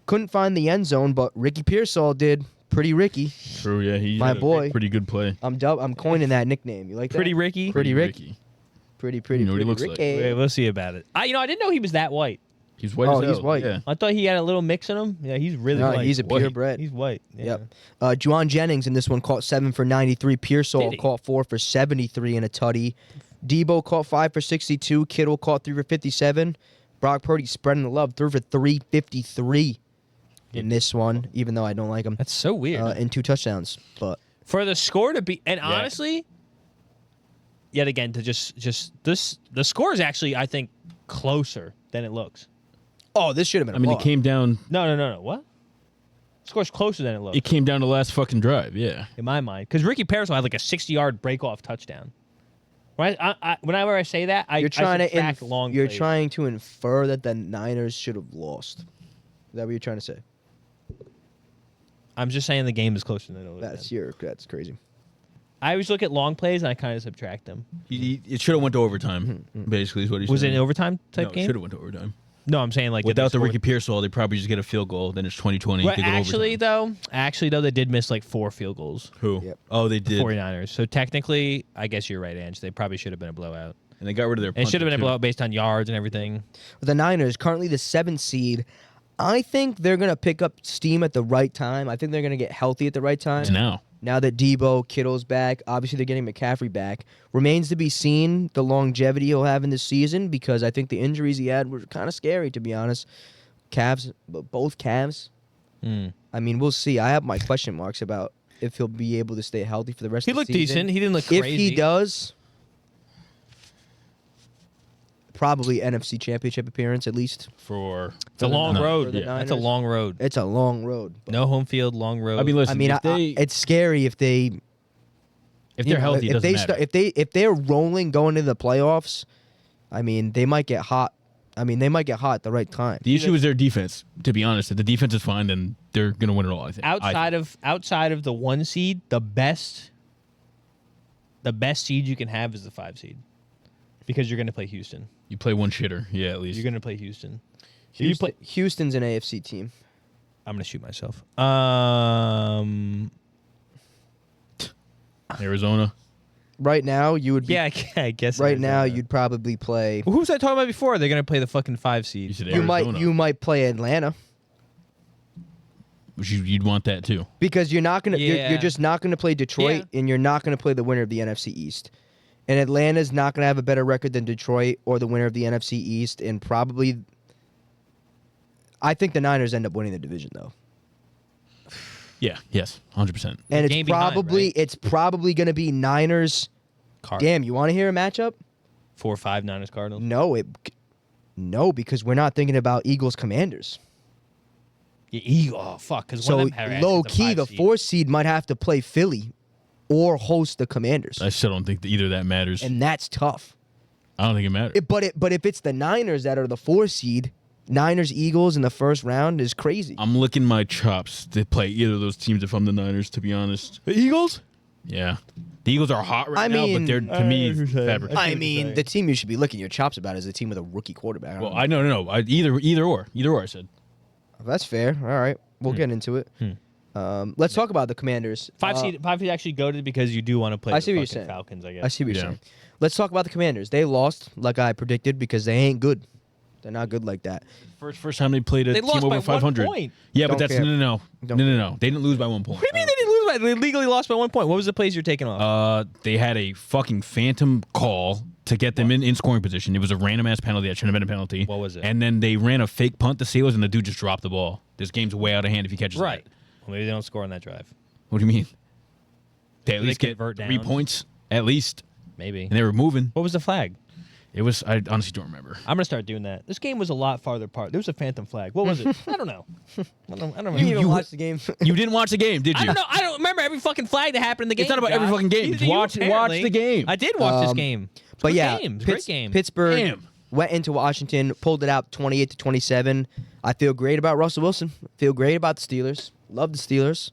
Couldn't find the end zone, but Ricky Pearsall did. Pretty Ricky. True, yeah. He My had a boy. pretty good play. I'm coining that nickname. You like that? Pretty Ricky. Pretty Ricky. Pretty You know what he looks Ricky. like. Wait, we'll see about it. I didn't know he was that white. He's white Oh, as he's hell. white. Yeah. I thought he had a little mix in him. Yeah, he's really No, white. he's a White. purebred. He's white. Yeah. Yep. Juwan Jennings in this one caught 7 for 93. Pearsall Did he? caught 4 for 73 and a tutty. Debo caught 5 for 62. Kittle caught 3 for 57. Brock Purdy spreading the love, 3 for 353 in this one, even though I don't like him. That's so weird. And 2 touchdowns. But For the score to be, and honestly, yet again, to just this, the score is actually, I think, closer than it looks. this should have been. I mean, a it came down. No. What? Score's closer than it looks It came down to the last fucking drive. Yeah. in my mind, because Ricky Pearsall had like a 60-yard break-off touchdown. Right? Whenever I say that, You're trying subtract long. You're plays. trying to infer that the Niners should have lost. Is that what you're trying to say? I'm just saying the game is closer than it looks. That's crazy. I always look at long plays and I kind of subtract them. It should have went to overtime. Basically, is what he's Was it saying. an overtime type No, it game? should have went to overtime. No, I'm saying like did Without they the score- Ricky Pearsall, they probably just get a field goal. Then it's 20-20. Well, they go actually overtime. though, they did miss like 4 field goals. Who? Yep. Oh, they did. 49ers. So technically, I guess you're right, Ange. They probably should have been a blowout. And they got rid of their. And it should have been a punter, too. blowout based on yards and everything. The Niners, currently the 7th seed. I think they're going to pick up steam at the right time. I think they're going to get healthy at the right time. It's now. Now that Debo, Kittle's back, obviously they're getting McCaffrey back. Remains to be seen the longevity he'll have in this season because I think the injuries he had were kind of scary, to be honest. Both calves. I mean, we'll see. I have my question marks about if he'll be able to stay healthy for the rest He of the looked season. decent. He didn't look If crazy. he does, probably NFC Championship appearance at least. For It's a long No, road. for the That's a Niners. long road. It's a long road. but- No home field, long road. I mean, listen. I mean, it's scary if they if you they're know, healthy, it if doesn't they matter. if they're rolling going into the playoffs, I mean, they might get hot. I mean, they might get hot at the right time. The issue is their defense. To be honest, if the defense is fine, then they're gonna win it all. I think. outside of the 1 seed, the best seed you can have is the 5 seed, because you're going to play Houston. You play one shitter, yeah, at least. You're going to play Houston. Houston's an AFC team. I'm going to shoot myself. Arizona. Right now, you would be. Yeah, I guess. Right now, Arizona. you'd probably play. Well, who was I talking about before? They're going to play the fucking 5 You seed. said You Arizona. might play Atlanta Which you'd want that too. because you're not gonna. Yeah. You're just not gonna play Detroit, and you're not gonna play the winner of the NFC East. And Atlanta's not gonna have a better record than Detroit or the winner of the NFC East, and probably. I think the Niners end up winning the division though, Yeah. Yes. 100%. and Game behind, right? it's probably gonna be Niners. Damn, you want to hear a matchup? 4-5 Niners Cardinals. No, because we're not thinking about Eagles Commanders. Yeah, oh fuck! Because So low key, the 4 seed might have to play Philly, or host the Commanders, I still don't think that either of that matters. and that's tough. I don't think it matters. But if it's the Niners that are the 4 seed, Niners Eagles in the first round is crazy. I'm licking my chops to play either of those teams if I'm the Niners, to be honest. the Eagles. Yeah. The Eagles are hot right I now, mean- but they're, to me, fabric. I mean, the team you should be licking your chops about is the team with a rookie quarterback. Well, no. Either or, I said. That's fair. All right, we'll get into it. Let's talk about the Commanders. 5 seed actually goaded because you do want to play. I see the what you're fucking saying. Falcons, I guess. I see what you're Yeah. saying. Let's talk about the Commanders. They lost, like I predicted, because they ain't good. They're not good like that. First time they played a They team lost over by 500. 1 point. Yeah, but Don't that's care. no. Don't They didn't lose by 1 point. What do you mean they didn't lose by? They legally lost by 1 point. What was the plays you're taking off? They had a fucking phantom call to get them in scoring position. It was a random ass penalty that shouldn't have been a penalty. What was it? And then they ran a fake punt to Steelers, and the dude just dropped the ball. This game's way out of hand if he catches Right. that. Well, maybe they don't score on that drive. What do you mean? They at They least get convert 3 down. points at least, Maybe. and they were moving. What was the flag? It was. I honestly don't remember. I'm gonna start doing that. This game was a lot farther apart. There was a phantom flag. What was it? I don't know. I don't remember. You even watched the game. You didn't watch the game, did you? I don't know. I don't remember every fucking flag that happened in the game. It's not about every Josh. fucking game. Neither do you, Watch apparently. the game. I did watch this game. But Good yeah, games. Great game. Pittsburgh Damn. went into Washington, pulled it out 28-27. I feel great about Russell Wilson. Feel great about the Steelers. Love the Steelers.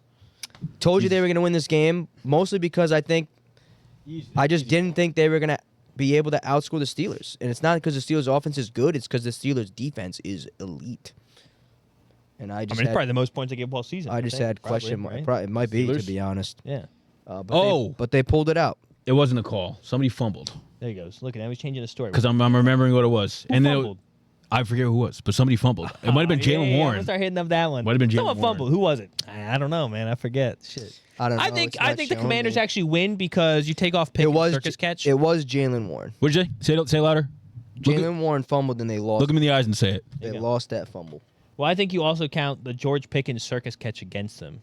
Told you they were going to win this game, mostly because I just didn't think they were going to be able to outscore the Steelers. And it's not because the Steelers' offense is good. It's because the Steelers' defense is elite. And I I just mean, it's probably the most points they gave all season. I just had question mark. It might be, Steelers? to be honest. Yeah. But they pulled it out. It wasn't a call. Somebody fumbled. There he goes. Look, now he's changing the story. Because I'm remembering what it was. Who And fumbled? I forget who it was, but somebody fumbled. It might have been Jalen I'm gonna Warren. start hitting up that one. Might have been Jalen Someone Warren. fumbled. Who was it? I don't know, man. I forget. Shit. I don't know. I think the Commanders actually win because you take off Pickens' circus catch. It was Jalen Warren. What'd you say? Say it louder. Jalen Warren fumbled and they lost. Look him in the eyes and say it. They Yeah. lost that fumble. Well, I think you also count the George Pickens circus catch against them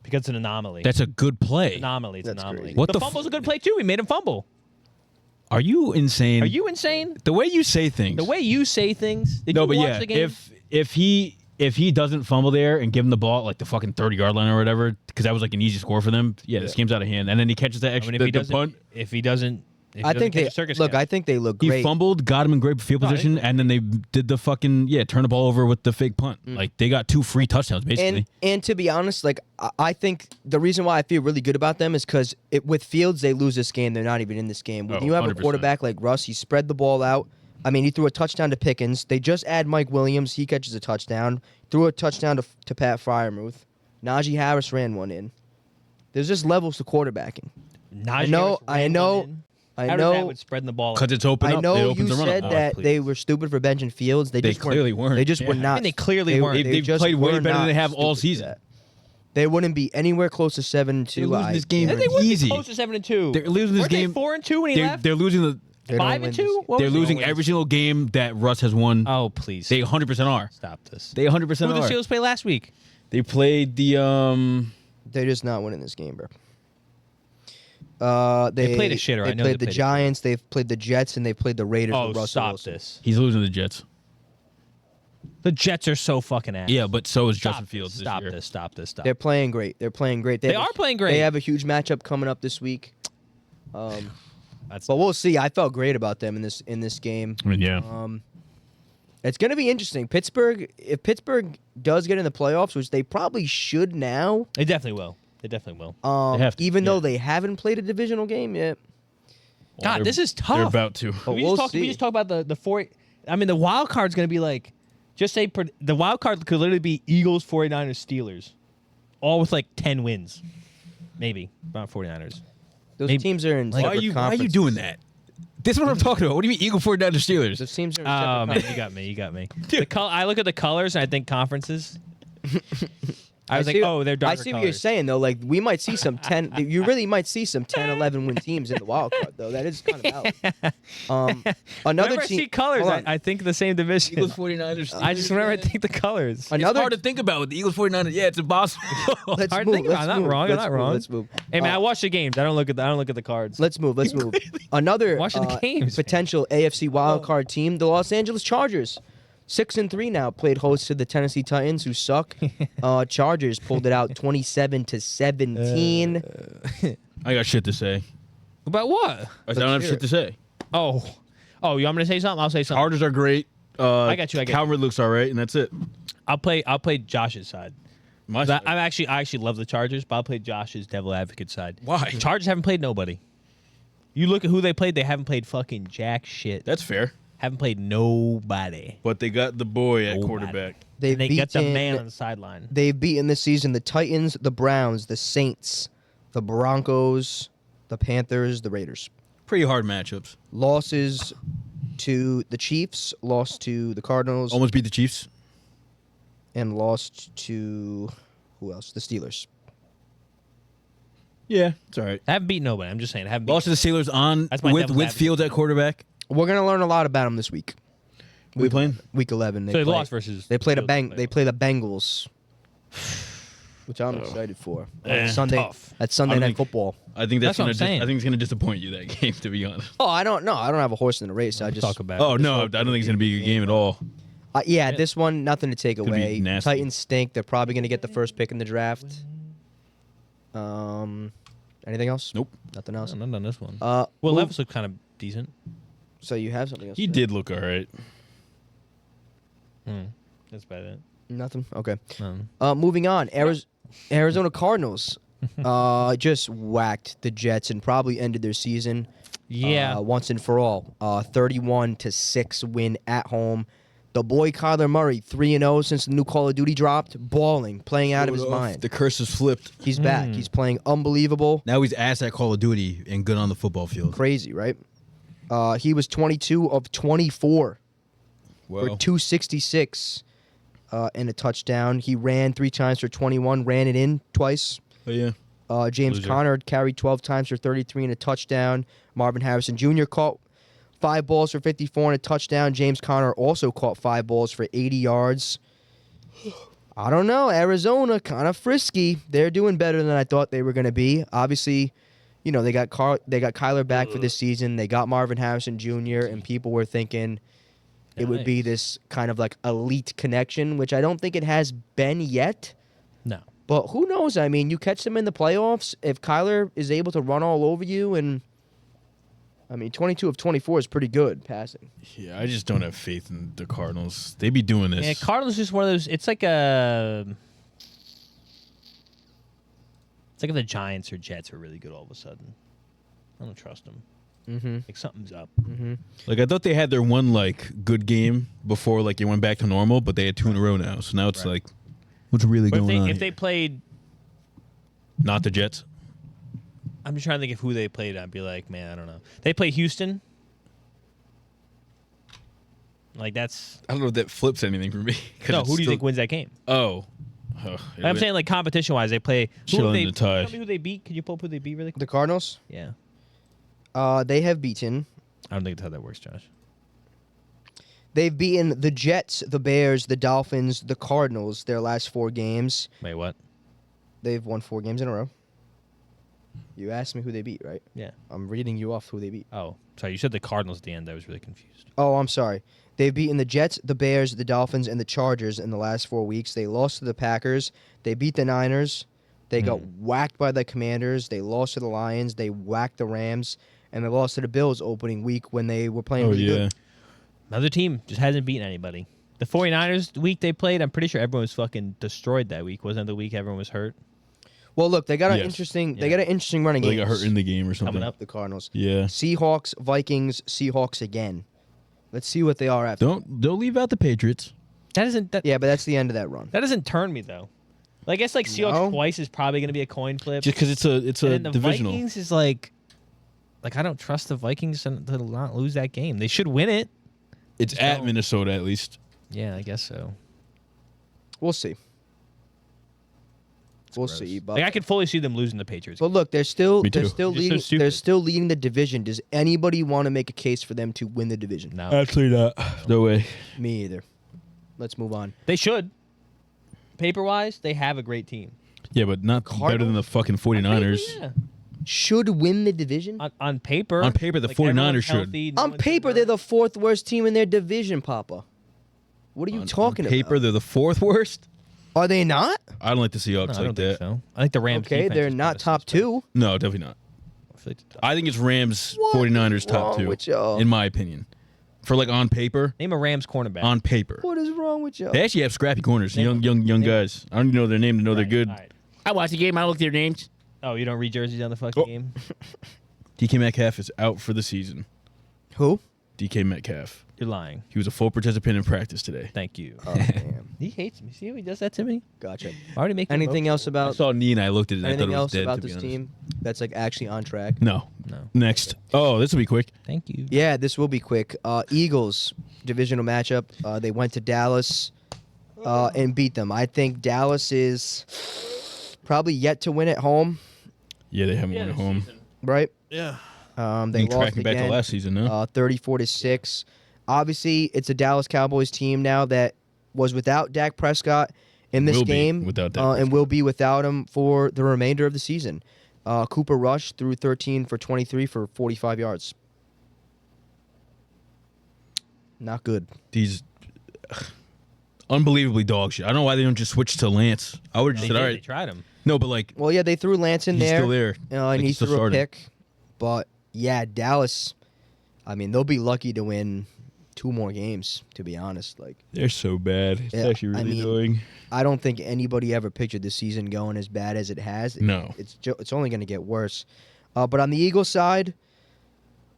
because it's an anomaly. That's a good play. anomaly. It's That's an anomaly. crazy. What the the fumble's a good play too. We made him fumble. Are you insane? Are you insane? The way you say things. The way you say things. Did No, you but watch yeah, the game? if he doesn't fumble there and give him the ball at like the fucking 30-yard line or whatever, because that was like an easy score for them. Yeah, this game's out of hand, and then he catches that I extra mean, if the punt. he doesn't, I think catch they a circus look. catch. I think they look He great. fumbled, got him in great field No, I position, agree. and then they did the fucking turn the ball over with the fake punt. Like they got 2 free touchdowns basically. And to be honest, like I think the reason why I feel really good about them is because with Fields they lose this game. They're not even in this game. When Oh, you have 100%. a quarterback like Russ, he spread the ball out. I mean, he threw a touchdown to Pickens. They just add Mike Williams. He catches a touchdown. Threw a touchdown to Pat Fryermuth. Najee Harris ran one in. There's just levels to quarterbacking. Najee know- Harris I ran know- one in. I How know. does that with spreading the ball? Because it's open I up. It know opens you the run said up. that please. they were stupid for benching Fields. They just clearly weren't. They just were Yeah. not. I mean, they clearly weren't. They've just played way were better than not they have all stupid for season. that. They wouldn't be anywhere close to 7-2. They're losing this game And they wouldn't easy. be close to 7-2. They're losing this Weren't game. They 4-2 when he left. They're losing the. They don't 5-2. win this. What They're was it? losing every single game that Russ has won. Oh please. They 100% are. Stop this. They 100% Who did are. the Steelers play last week? They played the They're just not winning this game, bro. They played a shitter. They I know played they the played a Giants. They've played the Jets, and they played the Raiders. Oh, with Russell stop Wilson. this. He's losing to the Jets. The Jets are so fucking ass. Yeah, but so is Stop Justin Fields this Stop year. this. Stop this. Stop. They're playing great. They're playing great. They have are a- playing great. They have a huge matchup coming up this week. That's But we'll see. I felt great about them in this game. I mean, yeah. It's going to be interesting. If Pittsburgh does get in the playoffs, which they probably should now, They definitely will. They definitely will. They have to, even though yeah. they haven't played a divisional game yet. God, They're- this is tough. They're about to. But we we'll just talked. see. We just talked about the four. I mean, the wild card's gonna be like, just say the wild card could literally be Eagles, 49ers, Steelers, all with like 10 wins, maybe about 49ers. Those Maybe- teams are in Why are separate you conferences. doing that? This is what I'm talking about. What do you mean Eagle 49ers Steelers? Those teams are in Oh separate man, conferences. you got me. You got me. I look at the colors and I think conferences. I was like, see- oh, they're darker I see what colors. you're saying though. Like we might see some 10. You really might see some 10, 11 win teams in the wild card though. That is kind of valid. Another Whenever I team. see colors, hold on. I think the same division. Eagles 49ers Steelers. I just whenever I think the colors. It's Another. hard to think about with the Eagles 49ers. Yeah, it's impossible. Let's hard to move. think about. Let's I'm not move. wrong. I'm Let's not move. wrong. Let's move. Hey man, I watch the games. I don't look at the cards. Let's move. Let's move. Another Watching the games, man. potential AFC wildcard team, the Los Angeles Chargers. 6-3 now. Played host to the Tennessee Titans, who suck. Chargers pulled it out 27-17. I got shit to say. About what? I don't have hear shit to say. Oh, you want me to say something? I'll say something. Chargers are great. I got you. Calvert looks all right, and that's it. I'll play Josh's side. My I side. actually love the Chargers, but I'll play Josh's devil advocate side. Why? Chargers haven't played nobody. You look at who they played; they haven't played fucking jack shit. That's fair. Haven't played nobody. But they got the boy at Nobody. quarterback. They've And they get the beaten- man on the sideline. They've beaten this season the Titans, the Browns, the Saints, the Broncos, the Panthers, the Raiders. Pretty hard matchups. Losses to the Chiefs, lost to the Cardinals, Almost beat the Chiefs. and lost to who else? The Steelers. Yeah, it's all right. I haven't beat nobody. I'm just saying. I haven't beat. Lost to the Steelers on That's my with devil's advocate. Fields at quarterback. We're gonna learn a lot about them this week. We playing? Week 11. So they play- lost versus. They played Steelers. They play the Bengals, which I'm excited for. Sunday. tough. That's Sunday I don't Night think- Football. I think That's what I'm saying. I think it's gonna disappoint you that game. To be honest. Oh, I don't know. I don't have a horse in the race. I just Talk about. Oh it. no, I don't think it's gonna be a good game at all. Yeah, this one nothing to take gonna be away. nasty. Titans stink. They're probably gonna get the first pick in the draft. Anything else? Nope. Nothing else. Not on this one. Move- Levis looked kind of decent. So you have something else. He to say? did look all right. That's about it. Nothing. Okay. Um, Moving on. Arizona Cardinals just whacked the Jets and probably ended their season. yeah. Once and for all. 31-6 win at home. The boy Kyler Murray, 3-0 since the new Call of Duty dropped, balling, playing out of his mind. The curse is flipped. He's back. He's playing unbelievable. Now he's ass at Call of Duty and good on the football field. Crazy, right? He was 22 of 24 for 266 and a touchdown. He ran 3 times for 21, ran it in twice. Oh, yeah. James Loser. Conner carried 12 times for 33 and a touchdown. Marvin Harrison Jr. caught 5 balls for 54 and a touchdown. James Conner also caught 5 balls for 80 yards. I don't know. Arizona, kind of frisky. They're doing better than I thought they were going to be. Obviously, you know, they got Kyler back for this season. They got Marvin Harrison Jr., and people were thinking it would be this kind of like elite connection, which I don't think it has been yet. No. But who knows? I mean, you catch them in the playoffs. If Kyler is able to run all over you, and I mean, 22 of 24 is pretty good passing. Yeah, I just don't have faith in the Cardinals. They be doing this. Yeah, Cardinals is just one of those. It's like a. It's like if the Giants or Jets are really good all of a sudden. I don't trust them. Mm-hmm. Like something's up. Mm-hmm. Like I thought they had their one like good game before like it went back to normal, but they had 2 in a row now. So now it's like, what's really But going on? if they played, Not the Jets. I'm just trying to think of who they played. I'd be like, man, I don't know. They play Houston. Like that's I don't know if that flips anything for me. 'Cause no. it's Who do you still- think wins that game? Oh. I'm saying like competition wise, they play. Still Who in they, the tie. tell me who they beat? Can you pull up who they beat really quick? The Cardinals, Yeah. they have beaten. I don't think that's how that works, Josh. They've beaten the Jets, the Bears, the Dolphins, the Cardinals. Their last 4 games. Wait, what? They've won 4 games in a row. You asked me who they beat, right? Yeah. I'm reading you off who they beat. Oh, sorry. You said the Cardinals at the end. I was really confused. Oh, I'm sorry. They've beaten the Jets, the Bears, the Dolphins, and the Chargers in the last 4 weeks. They lost to the Packers. They beat the Niners. They got whacked by the Commanders. They lost to the Lions. They whacked the Rams. And they lost to the Bills opening week when they were playing really good. Another team just hasn't beaten anybody. The 49ers week they played, I'm pretty sure everyone was fucking destroyed that week. Wasn't it the week everyone was hurt? Well, look, they got an Yes. interesting. They Yeah. got an interesting running They game. got hurt in the game or something. Coming up. The Cardinals. Yeah. Seahawks, Vikings, Seahawks again. Let's see what they are after. Don't leave out the Patriots. That doesn't. Yeah, but that's the end of that run. That doesn't turn me though. Like I guess like Seahawks No. twice is probably going to be a coin flip. Just because it's a and then the divisional. Vikings is like I don't trust the Vikings to not lose that game. They should win it. It's Just at don't. Minnesota at least. Yeah, I guess so. We'll see. We'll Gross. see. But Like I could fully see them losing the Patriots. But look, they're still Me too. Just so leading. stupid. They're still leading the division. Does anybody want to make a case for them to win the division? No, Actually, not. No way. Me either. Let's move on. they should. Paper wise, they have a great team. Yeah, but not better than the fucking 49ers. Yeah. Should win the division. On paper. On paper, the like, 49ers everyone's should. healthy, no On one's paper, hurt. they're the 4th worst team in their division, Papa. What are you talking On paper, about? they're the 4th worst. Are they not? I don't like the No, Seahawks I don't like think that. so. I think the Rams. Okay, defense they're is not kinda top suspect. 2. No, definitely not. I feel like the top- I think it's Rams, What 49ers is top wrong 2, with y'all? in my opinion. For like on paper, Name a Rams cornerback. on paper. What is wrong with y'all? They actually have scrappy corners, Name young Name guys. I don't even know their name to know they're Right, good. all right. I watched the game. I looked at their names. Oh, you don't read jerseys on the fucking Oh. game? DK Metcalf is out for the season. Who? DK Metcalf. You're lying. He was a full participant in practice today. Thank you. Oh, damn. He hates me. See how he does that to me? Gotcha. I already make Anything else I about saw a knee and I looked at it. And I thought anything it was else dead. about to be this honest. team that's like actually on track? No. No. Next. Oh, this will be quick. Thank you. Yeah, this will be quick. Eagles divisional matchup. They went to Dallas and beat them. I think Dallas is probably yet to win at home, Yeah, they haven't won at home. right? Yeah. They lost Tracking back to again, last season, no? 34-6. Obviously, it's a Dallas Cowboys team now that was without Dak Prescott in this Will be game, without Dak and Prescott. will be without him for the remainder of the season. Cooper Rush threw 13 for 23 for 45 yards. Not good. These unbelievably dog shit. I don't know why they don't just switch to Lance. I would have They just said, did. all They right. tried him. No, but like, Well, yeah, they threw Lance in he's there, still there. and Like, he he's still threw a starting. pick. But yeah, Dallas I mean, they'll be lucky to win 2 more games, to be honest. Like, They're so bad. It's Yeah, actually I really mean, annoying. I don't think anybody ever pictured the season going as bad as it has. No. It's only going to get worse. But on the Eagles side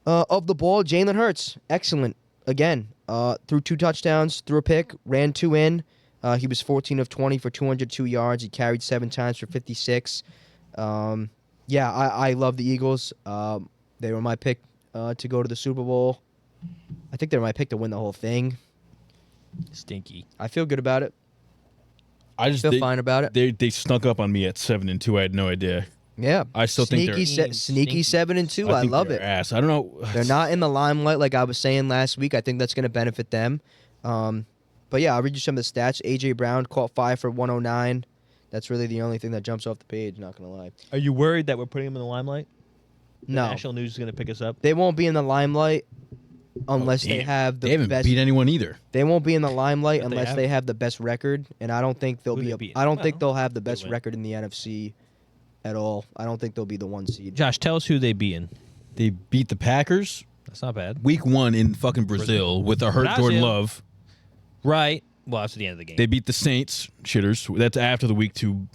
of the ball, Jalen Hurts, excellent. Again, threw 2 touchdowns, threw a pick, ran 2 in. He was 14 of 20 for 202 yards. He carried 7 times for 56. Yeah, I love the Eagles. They were my pick to go to the Super Bowl. I think they were my pick to win the whole thing. Stinky. I feel good about it. I just Feel fine about it. They snuck up on me at 7-2. I had no idea. Yeah, I still think they're sneaky 7-2. I think love they're it. Ass. I don't know. They're not in the limelight like I was saying last week. I think that's going to benefit them. But yeah, I'll read you some of the stats. A.J. Brown caught 5 for 109. That's really the only thing that jumps off the page, not going to lie. Are you worried that we're putting him in the limelight? No. National news is going to pick us up. They won't be in the limelight unless they have the They haven't best. beat anyone either. They won't be in the limelight But they unless have. they have the best record, and I don't think they'll Who be. they beat? I don't think Well, they'll have the best win. record in the NFC at all. I don't think they'll be the 1 seed. Josh, tell us who they beating. They beat the Packers That's not bad. week 1 in fucking Brazil with a hurt Brazil. Jordan Love. Right. Well, that's at the end of the game. They beat the Saints, shitters. That's after the week 2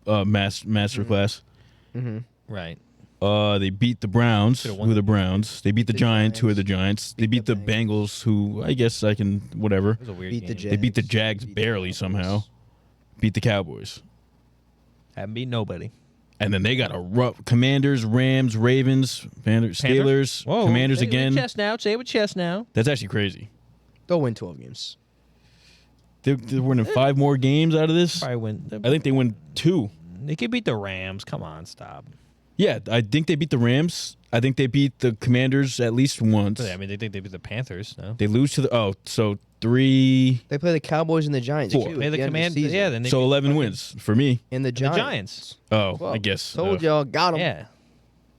masterclass. right. They beat the Browns. Could've Who won are the the Browns? They beat the The Giants. Who are Giants. the Giants? They Beat beat the the Bengals. Who I guess I can whatever. It was a weird Beat the game. They beat the Jags. Jags Beat the barely Cowboys. somehow. Beat the Cowboys. Haven't beat nobody. And then they got a rough Commanders, Rams, Ravens, Steelers, Whoa. Commanders Say it again. With chest now. Say it with chest now. That's actually crazy. They'll win 12 games. They're winning 5 more games out of this. Probably win. I think they win 2. They could beat the Rams. Come on, stop. Yeah, I think they beat the Rams. I think they beat the Commanders at least once. I mean, they think they beat the Panthers. No. They lose to the 3, They play the Cowboys and the Giants. 4. too, Play at the the end of the Commanders. season. Yeah. Then they so beat 11 fucking- wins for me. And the The Giants. Giants. Oh, Well, I guess. Told y'all, got them. Yeah.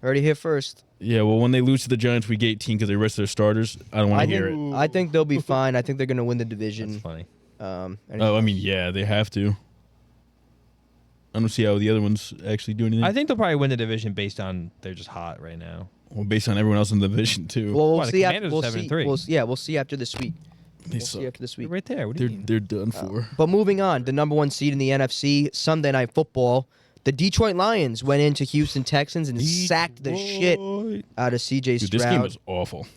Heard it here first. Yeah, well, when they lose to the Giants week 18 because they rest their starters, I don't want to hear it. I think they'll be fine. I think they're going to win the That's division. funny. Oh, I mean, yeah, they have to. I don't see how the other ones actually do anything. I think they'll probably win the division based on they're just hot right now. Well, based on everyone else in the division too. Well, we'll Why, the see. Commanders We'll are see. 7-3. We'll see after this week. they We'll see suck. after this They're week. right there. What do you mean? They're done for. But moving on, the number 1 seed in the NFC, Sunday Night Football. The Detroit Lions went into Houston Texans and sacked the shit out of C.J. Dude, Stroud. this game was awful.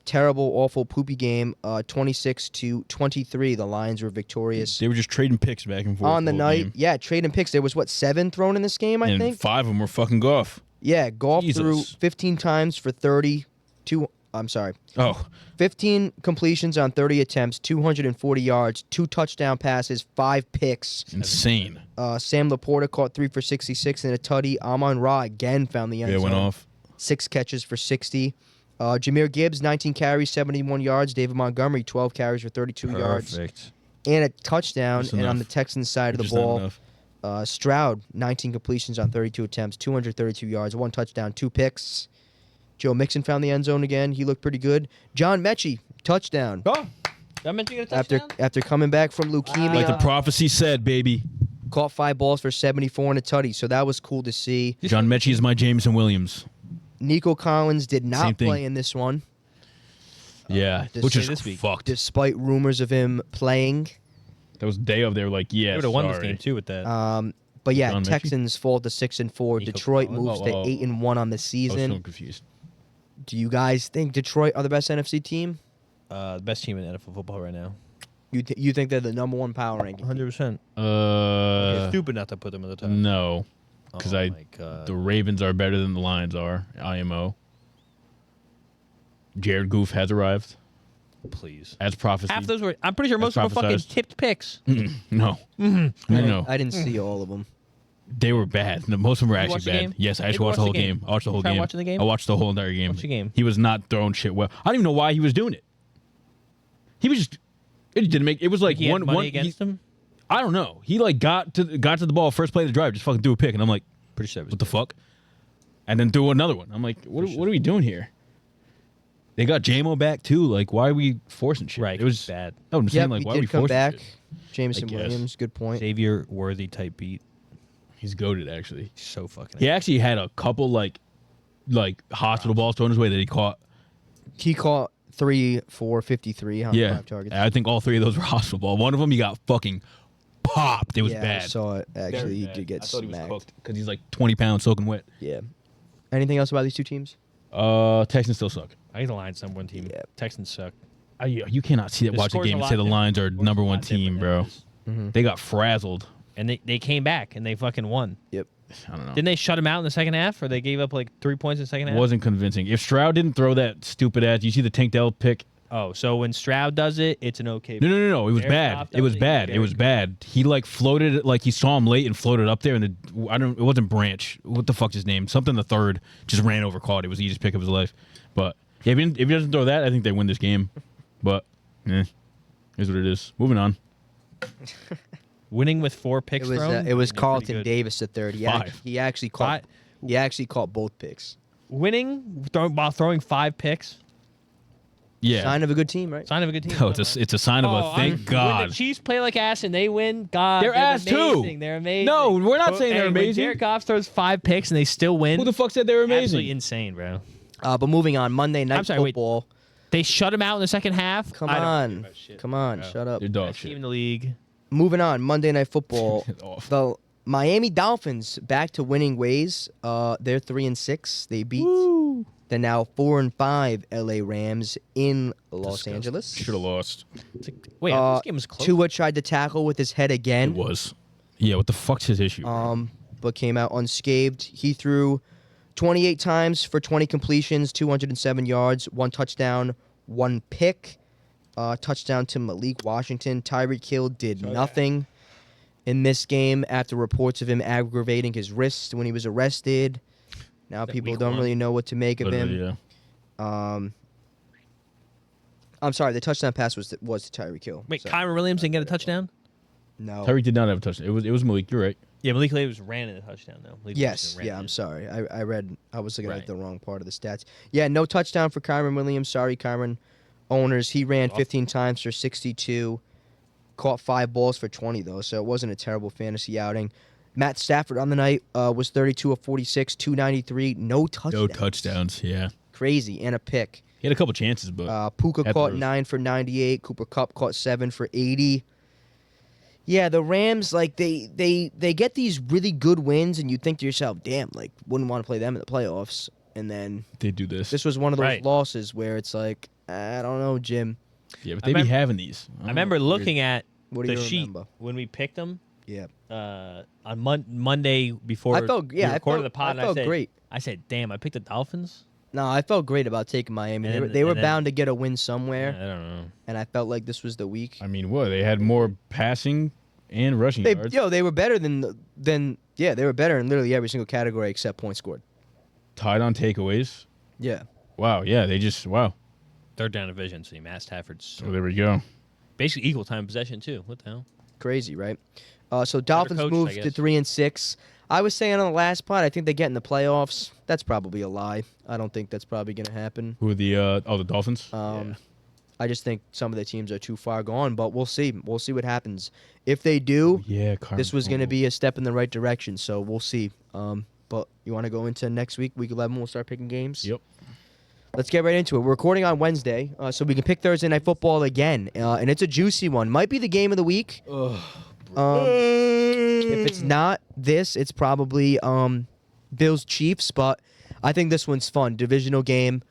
Terrible, awful, poopy game. 26-23. The Lions were victorious. They were just trading picks back and forth On the whole night, game. yeah, trading picks. There was 7 thrown in this game, I and think. 5 of them were fucking Goff. Yeah, Goff Jesus. threw 15 times for 32. I'm sorry. Oh, 15 completions on 30 attempts, 240 yards, 2 touchdown passes, 5 picks. insane. Sam Laporta caught 3 for 66 and a tutty. Amon-Ra again found the end Yeah, zone. went off. 6 catches for 60. Jahmyr Gibbs, 19 carries, 71 yards. David Montgomery, 12 carries for 32 yards. Perfect. And a touchdown. Just And on enough. the Texans side of the Just not ball, enough. Stroud, 19 completions on 32 attempts, 232 yards, 1 touchdown, 2 picks. Joe Mixon found the end zone again. He looked pretty good. John Mechie, touchdown. Oh, that meant you get a touchdown. After coming back from leukemia, Like the prophecy said, baby. caught 5 balls for 74 and a tutty. So that was cool to see. John Mechie is my Jameson Williams. Nico Collins did Same not thing. play in this one, Yeah, this- which is this week. fucked. despite rumors of him playing. That was day of. They were like, yeah, They would have won this sorry. game too with that. But yeah, John Mechie? Texans fall to 6-4. Nico Detroit Collins. moves to 8-1 on the I was season. so confused. Do you guys think Detroit are the best NFC team? The best team in NFL football right now. You think they're the number 1 power ranking? 100%. It's stupid not to put them in the top. No, because Oh my God. the Ravens are better than the Lions are. IMO. Jared Goof has arrived Please. as prophecy. Half those were. I'm pretty sure That's most of them were fucking prophesized. tipped picks. No, no, I didn't see all of them. they were bad. No, most of them were You actually watched the bad. game? Yes, I Did actually you watched the whole game. I watched the whole Try game. watching the game? I watched the whole entire game. Watch the game. He was not throwing shit well. I don't even know why he was doing it. He was just. It didn't make. It was like He had one. money One. against them. I don't know. He like got to the ball first play of the drive, just fucking threw a pick, and I'm like, Pretty sure. It was what the fuck? And then threw another one. I'm like, what are we doing here? They got JMO back too. Like, why are we forcing shit? Right. It was bad. No, I'm saying Yeah, like, he why are we did come forcing back. shit? Jameson I guess. Williams, good point. Xavier Worthy type beat. He's goated actually. So fucking. He actually had a couple like hospital balls thrown his way that he caught He caught 3 for 53 on Yeah. 5 targets. I think all 3 of those were hospital ball. One of them he got fucking popped. It was yeah, bad. I saw it. Very Actually, he bad. did get I thought he was smacked. cooked because he's like 20 pounds soaking wet. Yeah. Anything else about these two teams? Texans still suck. I think the Lions number one team. Yeah. Texans suck. You cannot see that. The Watch the score's game a and say lot the Lions are different. number Score's a one lot different team, than bro. it is. They got frazzled. And they came back and they fucking won. Yep. I don't know. Didn't they shut him out in the second half, or they gave up like 3 points in the second half? Wasn't convincing. If Stroud didn't throw that stupid ass, you see the Tank Dell pick? Oh, so when Stroud does it, it's an okay. No. It was Jared bad. Goff It was does it, bad. Jared It was bad. He like floated it, like he saw him late and floated up there, and it wasn't Branch. What the fuck's his name? Something the third just ran over, caught. It was the easiest pick of his life. But yeah, if he doesn't throw that, I think they win this game. But here's what it is. Moving on. Winning with 4 picks It was thrown. it was pretty Carlton good. Davis the third. Five. He actually caught. He actually caught both picks. Winning while throwing 5 picks. Yeah. Sign of a good team, right? Sign of a good team. No, it's a sign of a thank When God. the Chiefs play like ass and they win, God, They're ass too. amazing. They're amazing. No, we're not saying they're When amazing. Jared Goff throws 5 picks and they still win. Who the fuck said they were amazing? Absolutely insane, bro. But moving on, Monday Night I'm sorry, wait. Football. They shut him out in the second half. Come I don't on, give a shit, come on, bro. shut up. They're dog Best team shit. in the league. Moving on, Monday Night Football. Awful. The Miami Dolphins back to winning ways. They're 3-6. They beat the now 4-5 LA Rams in Los Angeles. Should have lost. It's like, wait, this game was close. Tua tried to tackle with his head It again. was. Yeah, what the fuck's his issue? But came out unscathed. He threw 28 times for 20 completions, 207 yards, 1 touchdown, 1 pick. Touchdown to Malik Washington. Tyreek Hill did nothing in this game after reports of him aggravating his wrist when he was arrested. Now people week don't one? really know what to make of Literally, him. yeah. I'm sorry, the touchdown pass was to Tyreek Hill. Wait, So- Kyron Williams didn't get a touchdown? No. Tyreek did not have a touchdown. It was Malik. You're right. Yeah, Malik Williams ran in a touchdown, though. Malik Yes, Williams ran yeah, in I'm it. sorry. I was looking Right. at the wrong part of the stats. Yeah, no touchdown for Kyron Williams. Sorry, Kyron owners. He ran 15 times for 62, caught 5 balls for 20, though, so it wasn't a terrible fantasy outing. Matt Stafford on the night was 32 of 46, 293, no touchdowns. No touchdowns. Yeah. Crazy, and a pick. He had a couple chances, but Puka At the caught roof. 9 for 98. Cooper Kupp caught 7 for 80. Yeah, the Rams, like, they get these really good wins, and you think to yourself, damn, like, wouldn't want to play them in the playoffs. And then they do this. this was one of those Right. losses where it's like, I don't know, Jim. Yeah, but I they be remember- having these. I remember looking at What do the you sheet remember? when we picked them Yeah. on Monday before I felt, yeah, we I recorded felt, the pod. I and felt I said, great. I said, damn, I picked the Dolphins? No, I felt great about taking Miami. And They were then- bound to get a win somewhere, I don't know. and I felt like this was the week. I mean, what? They had more passing and rushing They, yards. they were better than they were better in literally every single category except points scored. Tied on takeaways. Yeah. Wow. Yeah, wow. Third down efficiency. Matt Stafford's So there we go. basically equal time possession, too. What the hell? Crazy, right? So Dolphins coached, I moved to guess. 3-6. I was saying on the last pod, I think they get in the playoffs. That's probably a lie. I don't think that's probably going to happen. Who are the the Dolphins? I just think some of the teams are too far gone, but we'll see. We'll see what happens. If they do, Yeah, this was going to be a step in the right direction, so we'll see. But you want to go into next week, week 11, we'll start picking games? Yep. Let's get right into it. We're recording on Wednesday, so we can pick Thursday Night Football again, and it's a juicy one. Might be the game of the week. If it's not this, it's probably Bills Chiefs, but I think this one's fun. Divisional game.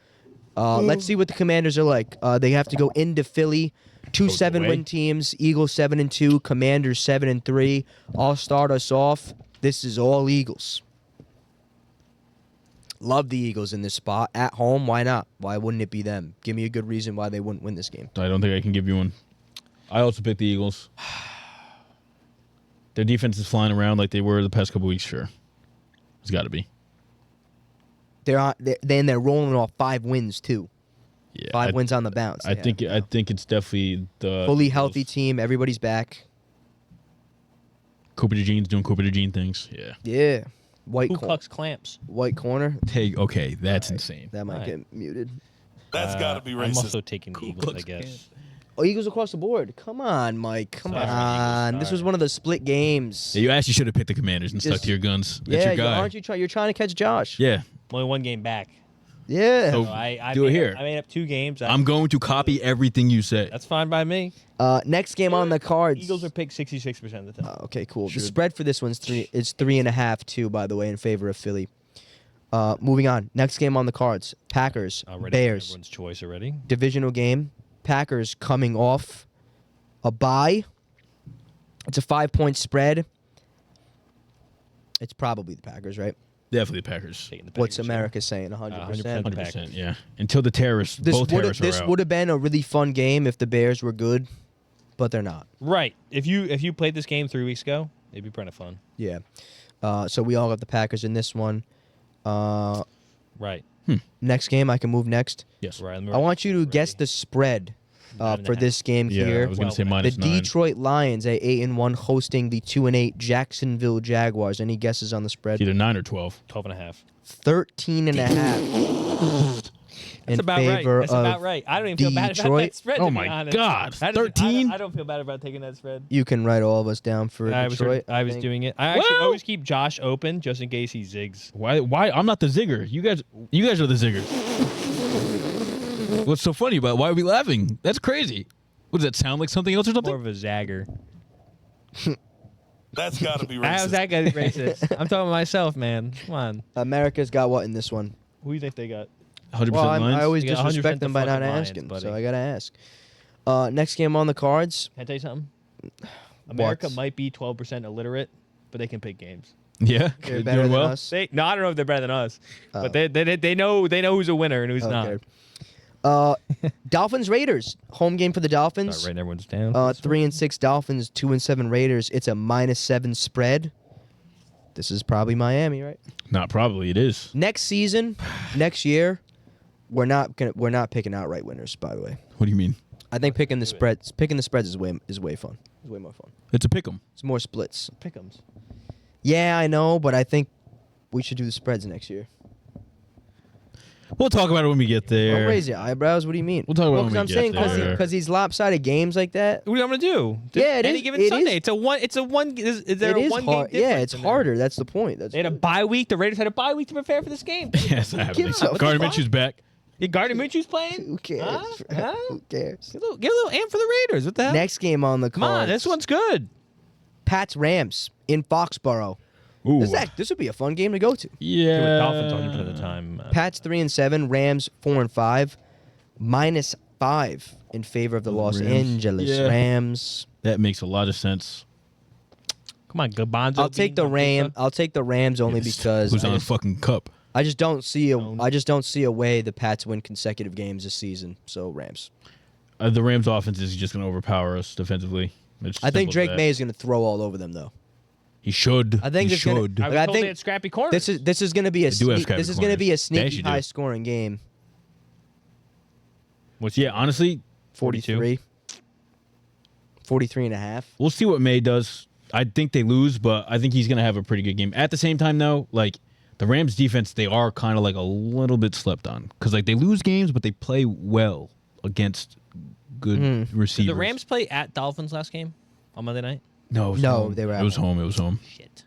Let's see what the Commanders are like. They have to go into Philly. 2 Goes 7-win away. teams. Eagles 7-2. Commanders 7-3. I'll start us off. This is all Eagles. Love the Eagles in this spot. At home, why not? Why wouldn't it be them? Give me a good reason why they wouldn't win this game. I don't think I can give you one. I also picked the Eagles. Their defense is flying around like they were the past couple weeks. Sure, it's got to be. They're rolling off 5 wins too. Yeah, 5 wins on the bounce. I they think have. it's definitely the Fully Eagles. healthy team. Everybody's back. Cooper DeJean's doing Cooper DeJean things. Yeah. Yeah. White Ku Klux Clamps. corner. Okay, that's insane. That might Right. get muted. That's got to be I'm racist. also taking the Eagles, I Klux guess. Oh, Eagles across the board. Come on, Mike. Come Sorry, on. Eagles, This was sorry. one of the split games. Yeah, you actually should have picked the Commanders and stuck Just- to your guns. That's Yeah, your guy. aren't you? You're trying to catch Josh. Yeah. Only one game back. Yeah. So I do it made here. Up, I made up 2 games. I'm going to copy everything you say. That's fine by me. Next game on the cards. Eagles are picked 66% of the time. Okay, cool. The Should. spread for this one's 3.5 too, by the way, in favor of Philly. Moving on. Next game on the cards. Packers. Already Bears. Everyone's choice already. Divisional game. Packers coming off a bye. It's a 5-point spread. It's probably the Packers, right? Definitely the Packers. Taking the Packers, What's yeah. America saying? 100%. 100%. 100%. Yeah. Until the terrorists, both terrorists are This out. would have been a really fun game if the Bears were good, but they're not. Right. If you played this game 3 weeks ago, it'd be kind of fun. Yeah. So we all got the Packers in this one. Right. Next game, I can move next. Yes. Right. I want you to guess the spread for this game Yeah, here. I was going to say Well, The -9. Detroit Lions at 8-1 hosting the 2-8 Jacksonville Jaguars. Any guesses on the spread? It's either 9 or 12. 12.5. 13.5. That's about right. That's about right. I don't even feel bad about Detroit. that spread. Oh to be my honest. God, That is- 13? I don't feel bad about taking that spread. You can write all of us down for Detroit. I was think. doing it. I actually Well- always keep Josh open just in case he zigs. Why? I'm not the zigger. You guys are the ziggers. What's so funny about it? Why are we laughing? That's crazy. What does that sound like? Something else or More something? of a zagger. That's got to be How's racist. that guy racist? I'm talking to myself, man. Come on. America's got what in this one? Who do you think they got? 100% Well, Lions. I always You got disrespect 100% them by the not fucking Lions, asking, buddy. so I gotta ask. Next game on the cards. Can I tell you something? America What? might be 12% illiterate, but they can pick games. Yeah. They're Doing better than well. us. I don't know if they're better than us, Oh. but they know who's a winner and who's not. Dolphins Raiders home game for the Dolphins. Start writing everyone's down. 3-6 Dolphins, 2-7 Raiders. It's a -7 spread. This is probably Miami, right? Not probably. It is. Next season, next year, we're not picking outright winners. By the way, What do you mean? I think picking the spreads is way fun. It's way more fun. It's a pick 'em. It's more splits. Pick'ems. Yeah, I know, but I think we should do the spreads next year. We'll talk about it when we get there. Don't raise your eyebrows. What do you mean? We'll talk about it when we I'm get saying there. because these lopsided games like that. What am I gonna do? Yeah, it Any is- given it Sunday. is- It's a one. Is there It a is one hard. game Yeah, difference it's in there? harder. That's the point. That's They had a bye week. The Raiders had a bye week to prepare for this game. Yes, happening. gives a Gardner fuck? Minshew's back. Yeah, Gardner Minshew's playing. Who cares? Huh? Who cares? Get a little amp for the Raiders. What the hell? Next game on the Come on, cards. this one's good. Pats Rams in Foxborough. Ooh. This would be a fun game to go to. Yeah. Dolphins 100% of the time. Pats 3-7, Rams 4-5, -5 in favor of the Los Rams. Angeles Yeah. Rams. That makes a lot of sense. Come on, Gabonzo. I'll take the Rams only Yes. because Who's I on a just, fucking cup? I just don't see a way the Pats win consecutive games this season. So Rams. The Rams' offense is just going to overpower us defensively. It's I think simple as Drake that. May is going to throw all over them though. He should. I think he it's gonna- should. I was I told think they had scrappy corners. This is going to be a They do have scrappy this is going to be a corners. They sneaky actually do. high scoring game. Yeah, honestly, 43. 43.5. we'll see what May does. I think they lose, but I think he's going to have a pretty good game. At the same time, though, like the Rams' defense, they are kind of like a little bit slept on because like they lose games, but they play well against good receivers. Did the Rams play at Dolphins last game on Monday night? No, it was No, home. they were at It was home. It was home. Shit.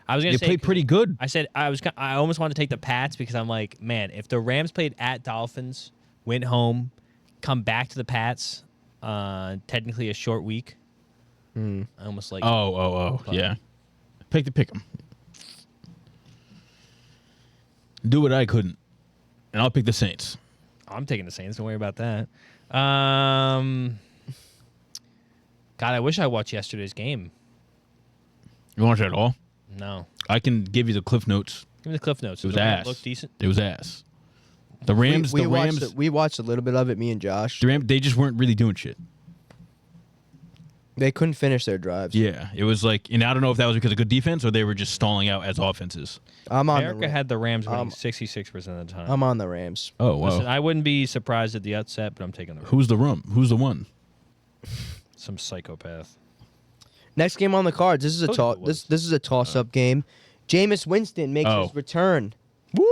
I was gonna They say played pretty good. I said I almost wanted to take the Pats because I'm like, man, if the Rams played at Dolphins, went home, come back to the Pats, technically a short week. I almost like. Oh, yeah. Pick 'em. Do what I couldn't, and I'll pick the Saints. I'm taking the Saints. Don't worry about that. God, I wish I watched yesterday's game. You want to try it all? No, I can give you the cliff notes. give me the cliff notes. It was Does ass. Look decent. It was ass. The Rams. We watched a little bit of it. Me and Josh. The Rams. They just weren't really doing shit. They couldn't finish their drives. Yeah, it was like, and I don't know if that was because of good defense or they were just stalling out as offenses. I'm on America the had the Rams winning 66% of the time. I'm on the Rams. Oh wow. Listen, I wouldn't be surprised at the upset, but I'm taking the Rams. Who's the Who's the one? Some psychopath. Next game on the cards. This is a Told you it was. this is a toss-up game. Jameis Winston makes Oh. his return Woo!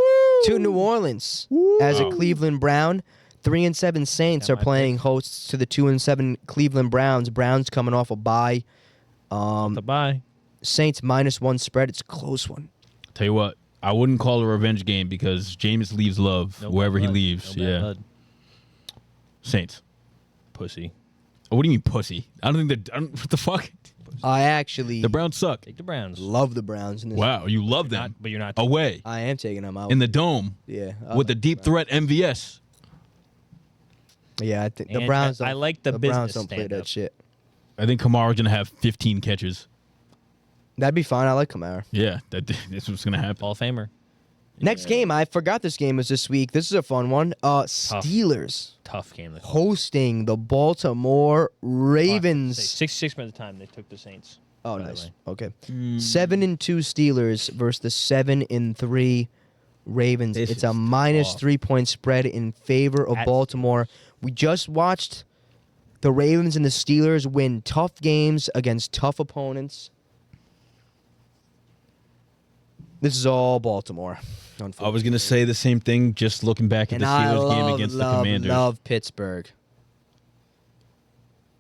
to New Orleans as a Cleveland Brown. 3-7 Saints Got are my playing hosts to the 2-7 Cleveland Browns. Browns coming off a bye. The bye. Saints -1 spread. It's a close one. Tell you what, I wouldn't call it a revenge game because Jameis leaves love wherever he leaves. No bad Yeah. blood. Saints. Pussy. Oh, what do you mean pussy? I don't think that. What the fuck? I actually The Browns suck. Take the Browns. love the Browns in this. Wow, you love them. But you're not. Away I am taking them out. in the dome yeah. with the deep threat MVS. Yeah, I think the And Browns. I like the Browns business don't play stand-up. that shit. I think Kamara's gonna have 15 catches. That'd be fine. I like Kamara. Yeah, that's what's gonna happen. Hall of Famer. Next game, I forgot this game was this week. This is a fun one. Steelers Tough game. This hosting the Baltimore Ravens. 66 minutes of time they took the Saints. Oh, by the nice. way. Okay. 7-2 Steelers versus the 7-3 Ravens. This It's a is minus tough. 3-point spread in favor of At- Baltimore. We just watched the Ravens and the Steelers win tough games against tough opponents. This is all Baltimore. I was gonna say the same thing. Just looking back at And the I Steelers game love, against love, the Commanders, love Pittsburgh.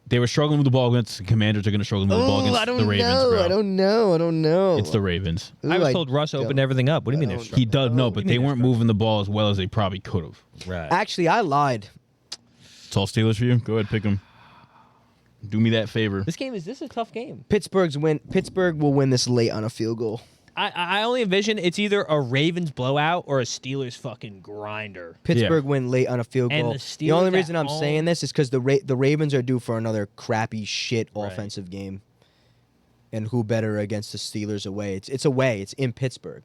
they were struggling with the ball against the Commanders. Are gonna struggle with the ball against the Ravens, bro. I don't know. It's the Ravens. Ooh, I was told Russ don't- opened everything up. What do you mean they're don't- struggling? He does no, but you they mean weren't they're moving the ball as well as they probably could have. Right. Actually, I lied. It's all Steelers for you. Go ahead, pick them. Do me that favor. This is a tough game. Pittsburgh will win this late on a field goal. I only envision it's either a Ravens blowout or a Steelers fucking grinder. Pittsburgh win late on a field And goal. the The only Steelers reason at I'm home- saying this is because the Ravens are due for another crappy shit Right. offensive game. And who better against the Steelers away? It's away. It's in Pittsburgh.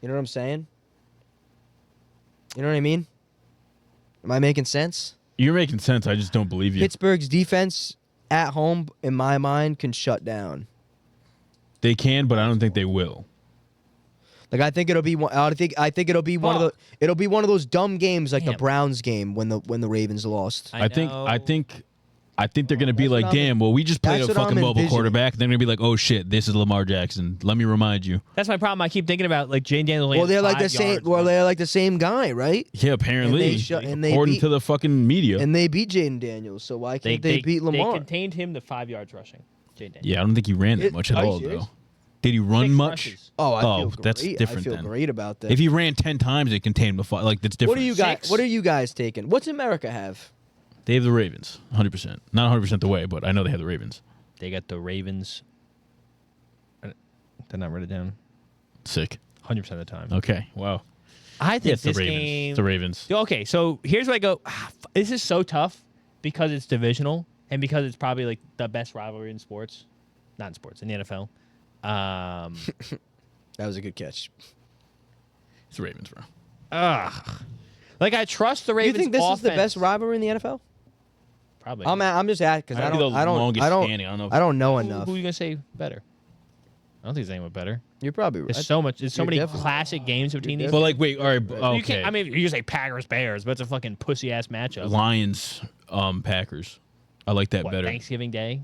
You know what I'm saying? You know what I mean? Am I making sense? You're making sense. I just don't believe you. Pittsburgh's defense at home, in my mind, can shut down. They can, but I don't think they will. Like I think it'll be one. I think it'll be one of the. It'll be one of those dumb games like the Damn. Browns game when the Ravens lost. I think they're gonna be That's like, what I'm- damn. Well, we just played that's a what I'm fucking mobile envisioning. quarterback. They're gonna be like, oh shit, this is Lamar Jackson. Let me remind you. That's my problem. I keep thinking about like Jane Daniels. Well, they're like the same. Well, they're like the same guy, right? Yeah, apparently, And they according beat- to the fucking media. And they beat Jaden Daniels. So why can't they beat Lamar? They contained him to 5 yards rushing. Jane Daniels. Yeah, I don't think he ran that much at Are you all, serious? though. Did he run 6 much? rushes. Oh, I feel that's great. different I feel then. great about that. If he ran 10 times, it contained the fight. Like that's different. What do you guys? 6? What are you guys taking? What's America have? They have the Ravens, 100%. Not 100% the way, but I know they have the Ravens. They got the Ravens. Did not write it down. Sick. 100% of the time. Okay. Wow. I Yeah, think it's the this Ravens. game. It's the Ravens. Okay, so here's where I go. This is so tough because it's divisional and because it's probably like the best rivalry in sports, not in sports, in the NFL. That was a good catch. It's the Ravens, bro. Like I trust the You Ravens. think this is the offense. best rivalry in the NFL? Probably. I'm just asking because Might I be don't. the I don't. longest I don't. standing. I don't know if- I don't know Who enough. are you gonna say better? I don't think there's anyone better. You're probably right. There's so much. There's so You're many definitely- classic games between these. But like, wait, all right, You okay. can't. I mean, you can say Packers Bears, but it's a fucking pussy ass matchup. Lions, Packers. I like that What, better. Thanksgiving Day.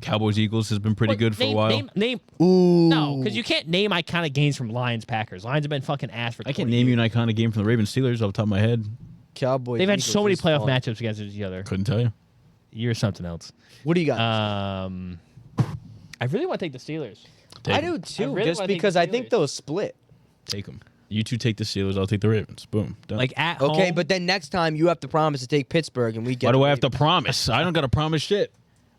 Cowboys Eagles has been pretty What, good for name, a while. Name. Ooh. No, because you can't name iconic games from Lions Packers. Lions have been fucking ass for. I can't 20 name years. you an iconic game from the Ravens Steelers off the top of my head. Cowboys. They've had Eagles so many is playoff fun. matchups against each other. Couldn't tell you. You're something else. What do you got? I really want to take the Steelers. I Take do 'em. too, really just wanna take because the I think Steelers. they'll split. Take them. You two take the Steelers. I'll take the Ravens. Boom. Done. Like at Okay, home. but then next time you have to promise to take Pittsburgh, and we get. why do the I have to Ravens. promise? I don't got to promise shit.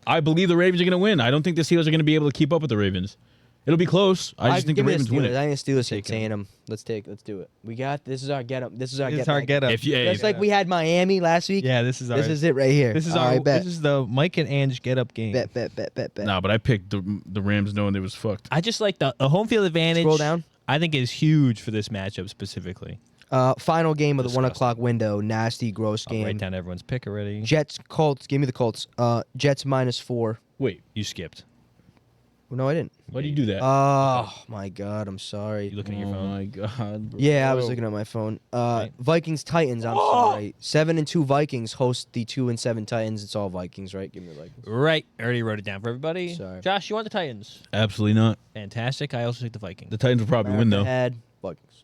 I believe the Ravens are going to win. I don't think the Steelers are going to be able to keep up with the Ravens. It'll be close. I just think the give me Ravens win Steelers. it. I think the Steelers Take 'em. take them. Let's do it. We got this is our get up. This is our This get is our back. get up. If you, Just like we had Miami last week. Yeah, this is our. This is it right here. This is All our. right, bet. This is the Mike and Ange get up game. Bet. nah, but I picked the Rams knowing they was fucked. I just like the home field advantage. Scroll down. I think is huge for this matchup specifically. Final game of the 1 Disgusting. o'clock window. Nasty, gross I'll game. write down everyone's pick already. Jets, Colts. Give me the Colts. Jets -4. Wait, You skipped. No, I didn't. why do you do that? Oh my God, I'm sorry. You looking at your oh phone? my god. Bro. Yeah, I was looking at my phone. Vikings, Titans. I'm sorry. 7-2 Vikings host the 2-7 Titans. It's all Vikings, right? Give me the Vikings. Right. I already wrote it down for everybody. Sorry. Josh, you want the Titans? Absolutely not. Fantastic. I also take the Vikings. The Titans will probably win though. Had Vikings.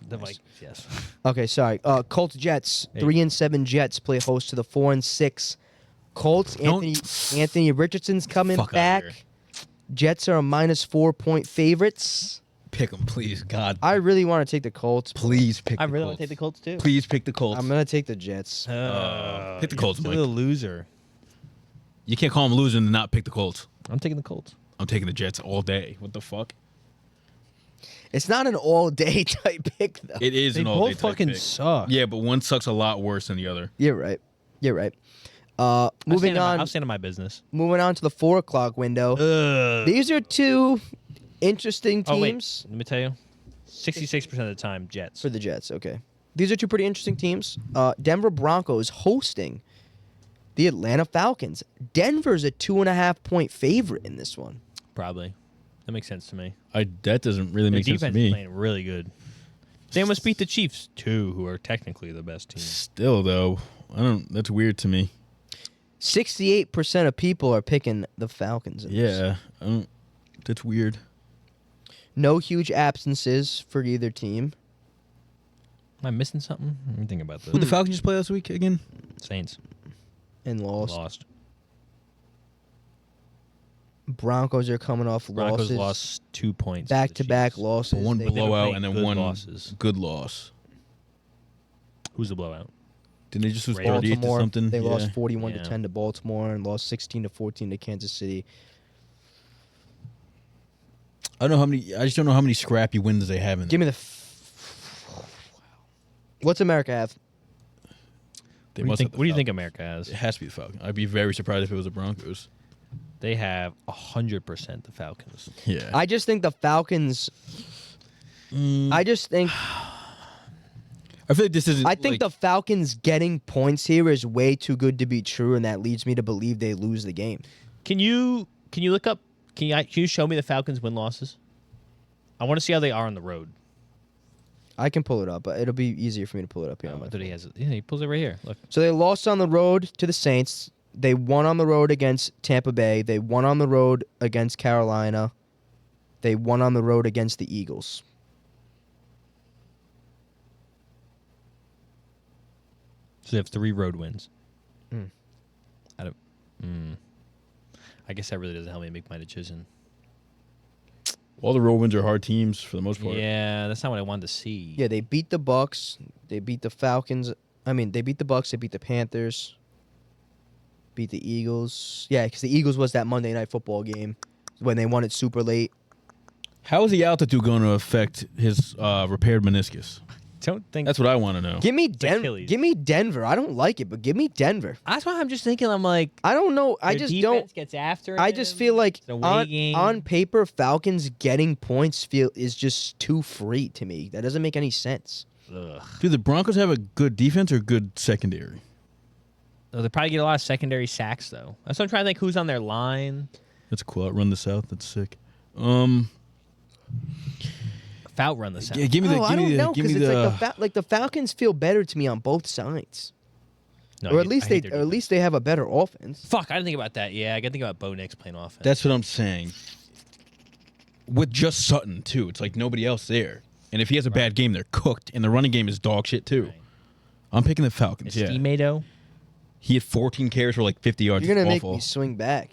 The Nice. Vikings, yes. Okay, sorry. Colts, Jets. Hey. 3-7 Jets play host to the 4-6 Colts. Anthony Richardson's coming Fuck outta back. here. Jets are a -4 point favorites. Pick them, please. God. I really want to take the Colts. Please pick I the really Colts. want to take the Colts too. Please pick the Colts. I'm gonna take the Jets. Pick the Colts, You're Mike. still a loser. You can't call them losing and not pick the Colts. I'm taking the Colts. I'm taking the Jets all day. What the fuck? It's not an all-day type pick though. It is They an all day both fucking suck. Yeah, but one sucks a lot worse than the other. You're right. You're right. I'll Moving stand on. in my business. Moving on to the 4 o'clock window. These are two interesting Oh wait, teams let me tell you. 66% of the time, Jets. for the Jets. Okay. These are two pretty interesting teams. Denver Broncos hosting the Atlanta Falcons. Denver's a 2.5-point favorite in this one. Probably. That makes sense to me. That doesn't really Their make sense to defense me. is playing really good. They almost beat the Chiefs too, who are technically the best team. Still though, that's weird to me. 68% of people are picking the Falcons. In this. Yeah, that's weird. No huge absences for either team. Am I missing something? Let me think about this. Who the Falcons just play last week again? Saints And lost. lost. Broncos are coming off Broncos losses. lost 2 points. to the Back-to-back Chiefs. losses. But one They- They've been blowout playing and then good one losses. good loss. Who's the blowout? Didn't they just lose Ravens. 38 to Baltimore. something? They Yeah. lost 41 Yeah. to 10 to Baltimore and lost 16 to 14 to Kansas City. I just don't know how many scrappy wins they have in Give me the. What's America have? They What must do you have think, the what do you think Falcons. America has? It has to be the Falcons. I'd be very surprised if it was the Broncos. They have 100% the Falcons. Yeah. I just think the Falcons. I just think. I feel like this isn't. I think the Falcons getting points here is way too good to be true, and that leads me to believe they lose the game. Can you look up? Can you show me the Falcons win losses? I want to see how they are on the road. I can pull it up, but it'll be easier for me to pull it up here. on my I thought he phone. has it. Yeah, he pulls it right here. Look. So they lost on the road to the Saints. They won on the road against Tampa Bay. They won on the road against Carolina. They won on the road against the Eagles. So they have 3 road wins. Mm. I guess that really doesn't help me make my decision. all the road wins are hard teams for the most part. Yeah, that's not what I wanted to see. Yeah, they beat the Bucks. They beat the Falcons. I mean, they beat the Bucks. They beat the Panthers. Beat the Eagles. Yeah, because the Eagles was that Monday Night Football game when they won it super late. How is the altitude going to affect his repaired meniscus? Don't think That's what I want to know. Give me Achilles. Give me Denver. I don't like it, but give me Denver. That's why I'm just thinking. I'm like, I don't know. I their just defense don't. Gets after I just him. feel like It's an away game. on paper, Falcons getting points is just too free to me. That doesn't make any sense. Ugh. Do the Broncos have a good defense or good secondary? Oh, they probably get a lot of secondary sacks though. That's what I'm trying to think. Who's on their line? That's cool. Outrun the South. That's sick. Fout run the South. Yeah, give me the. I Give don't me know the. Give because me it's the. like the Falcons feel better to me on both sides, No, or I at least hate they, their or at defense. least they have a better offense. Fuck, I didn't think about that. Yeah, I got to think about Bo Nix playing offense. That's what I'm saying. With just Sutton too, it's like nobody else there. And if he has a bad game, they're cooked. And the running game is dog shit too. Right. I'm picking the Falcons. Is Yeah. Steamado? He had 14 carries for like 50 yards. You're gonna It's make awful. me swing back.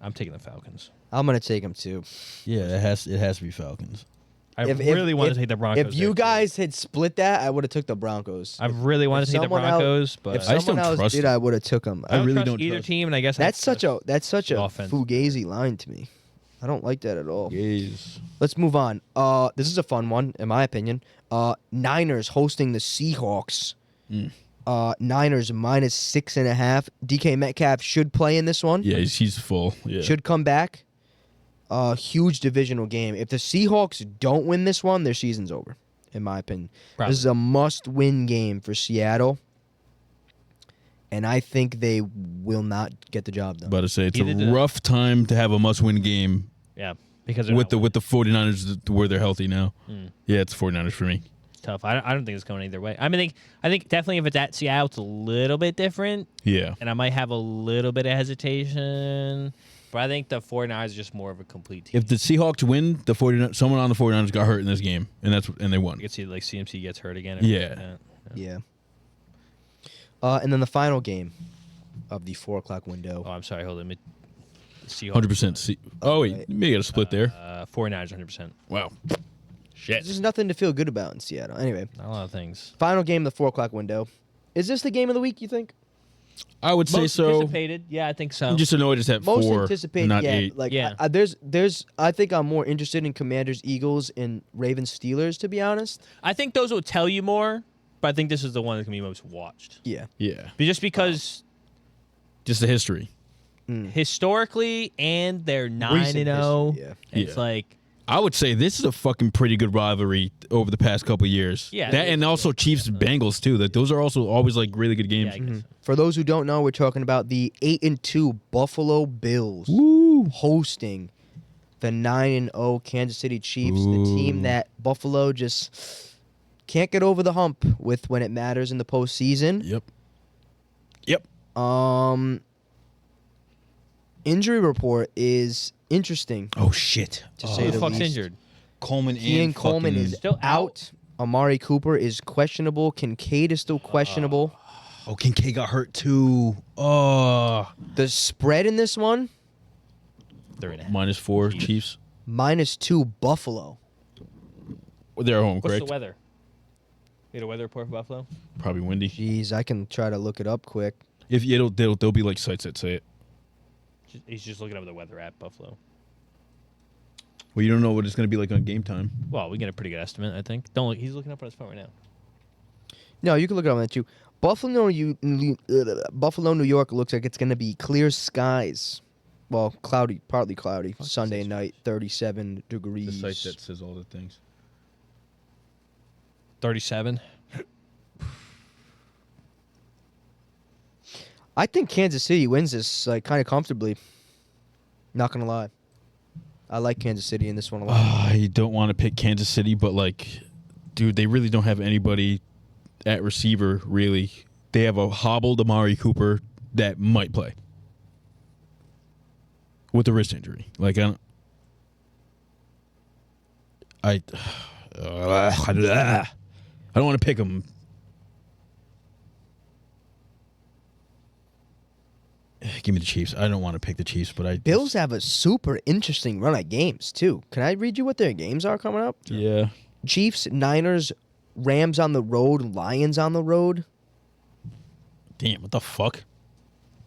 I'm taking the Falcons. I'm gonna take them too. Yeah, it has to be Falcons. I really want to take the Broncos. If you there, too. guys had split that, I would have took the Broncos. I really want if to take the someone else- Broncos, but If I just someone don't else trust did, them. I would have took them. I don't really trust don't either trust- team, and I guess That's such a the offense. fugazi line to me. I don't like that at all. Yes. Let's move on. This is a fun one, in my opinion. Niners hosting the Seahawks. Niners minus 6.5. DK Metcalf should play in this one. Yeah, he's full. Yeah. Should come back. Huge divisional game. If the Seahawks don't win this one, their season's over, in my opinion. Probably. This is a must-win game for Seattle. And I think they will not get the job done. About to say it's Either a did I. rough time to have a must-win game Yeah, because with the 49ers where they're healthy now. Yeah, it's 49ers for me. tough. I don't think it's going either way. I mean, I think definitely if it's at Seattle, it's a little bit different, Yeah. and I might have a little bit of hesitation. But I think the 49ers are just more of a complete team. If the Seahawks win, someone on the 49ers got hurt in this game, and they won. You can see like CMC gets hurt again. Yeah. Like that. Yeah. And then the final game of the 4 o'clock window. Oh, I'm sorry. Hold on. Seahawks. 100%. Oh wait, right. maybe got a split there. 49ers 100%. Wow. Shit. There's nothing to feel good about in Seattle. Anyway, Not a lot of things. final game of the 4 o'clock window. Is this the game of the week, you think? I would say Most so. anticipated. Yeah, I think so. I'm just annoyed it's at Most 4, anticipated, not yeah. 8. Like, Yeah. I think I'm more interested in Commanders, Eagles, and Ravens, Steelers, to be honest. I think those will tell you more, but I think this is the one that's going to be most watched. Yeah. Yeah. Just because Just the history. historically and they're 9-0. Recent history, yeah. It's Yeah. like, I would say this is a fucking pretty good rivalry over the past couple of years. Yeah, That it and is. also Chiefs Bengals too. That those are also always like really good games. yeah, I guess so. For those who don't know, we're talking about the 8-2 Buffalo Bills Woo. hosting the 9-0 Kansas City Chiefs, the team Ooh. that Buffalo just can't get over the hump with when it matters in the postseason. Yep. Yep. Injury report is interesting, Oh shit. to Who say the the fuck's least. injured? Coleman Ian Coleman is Still out. Amari Cooper is questionable. Kincaid is still questionable. Oh, Kincaid got hurt too. Oh. The spread in this one, 3.5. -4 Chiefs. -2 Buffalo. They're at home, What's correct? the weather? You had a weather report for Buffalo? Probably windy. Jeez, I can try to look it up quick. If there'll be like sites that say it. He's just looking up the weather at Buffalo. Well, you don't know what it's gonna be like on game time. Well, we get a pretty good estimate, I think. Don't look. He's looking up on his phone right now. No, you can look it up on that too. Buffalo, New York looks like it's going to be clear skies. Well, cloudy, partly cloudy. Sunday night, 37 The degrees. site that says all the things. 37. I think Kansas City wins this like kind of comfortably. Not gonna lie, I like Kansas City in this one a lot. I don't want to pick Kansas City, but like, dude, they really don't have anybody at receiver. Really, they have a hobbled Amari Cooper that might play with a wrist injury. Like I don't want to pick him. Give me the Chiefs. I don't want to pick the Chiefs, but I Bills have a super interesting run at games too. Can I read you what their games are coming up? Yeah. Chiefs, Niners, Rams on the road, Lions on the road. Damn, what the fuck?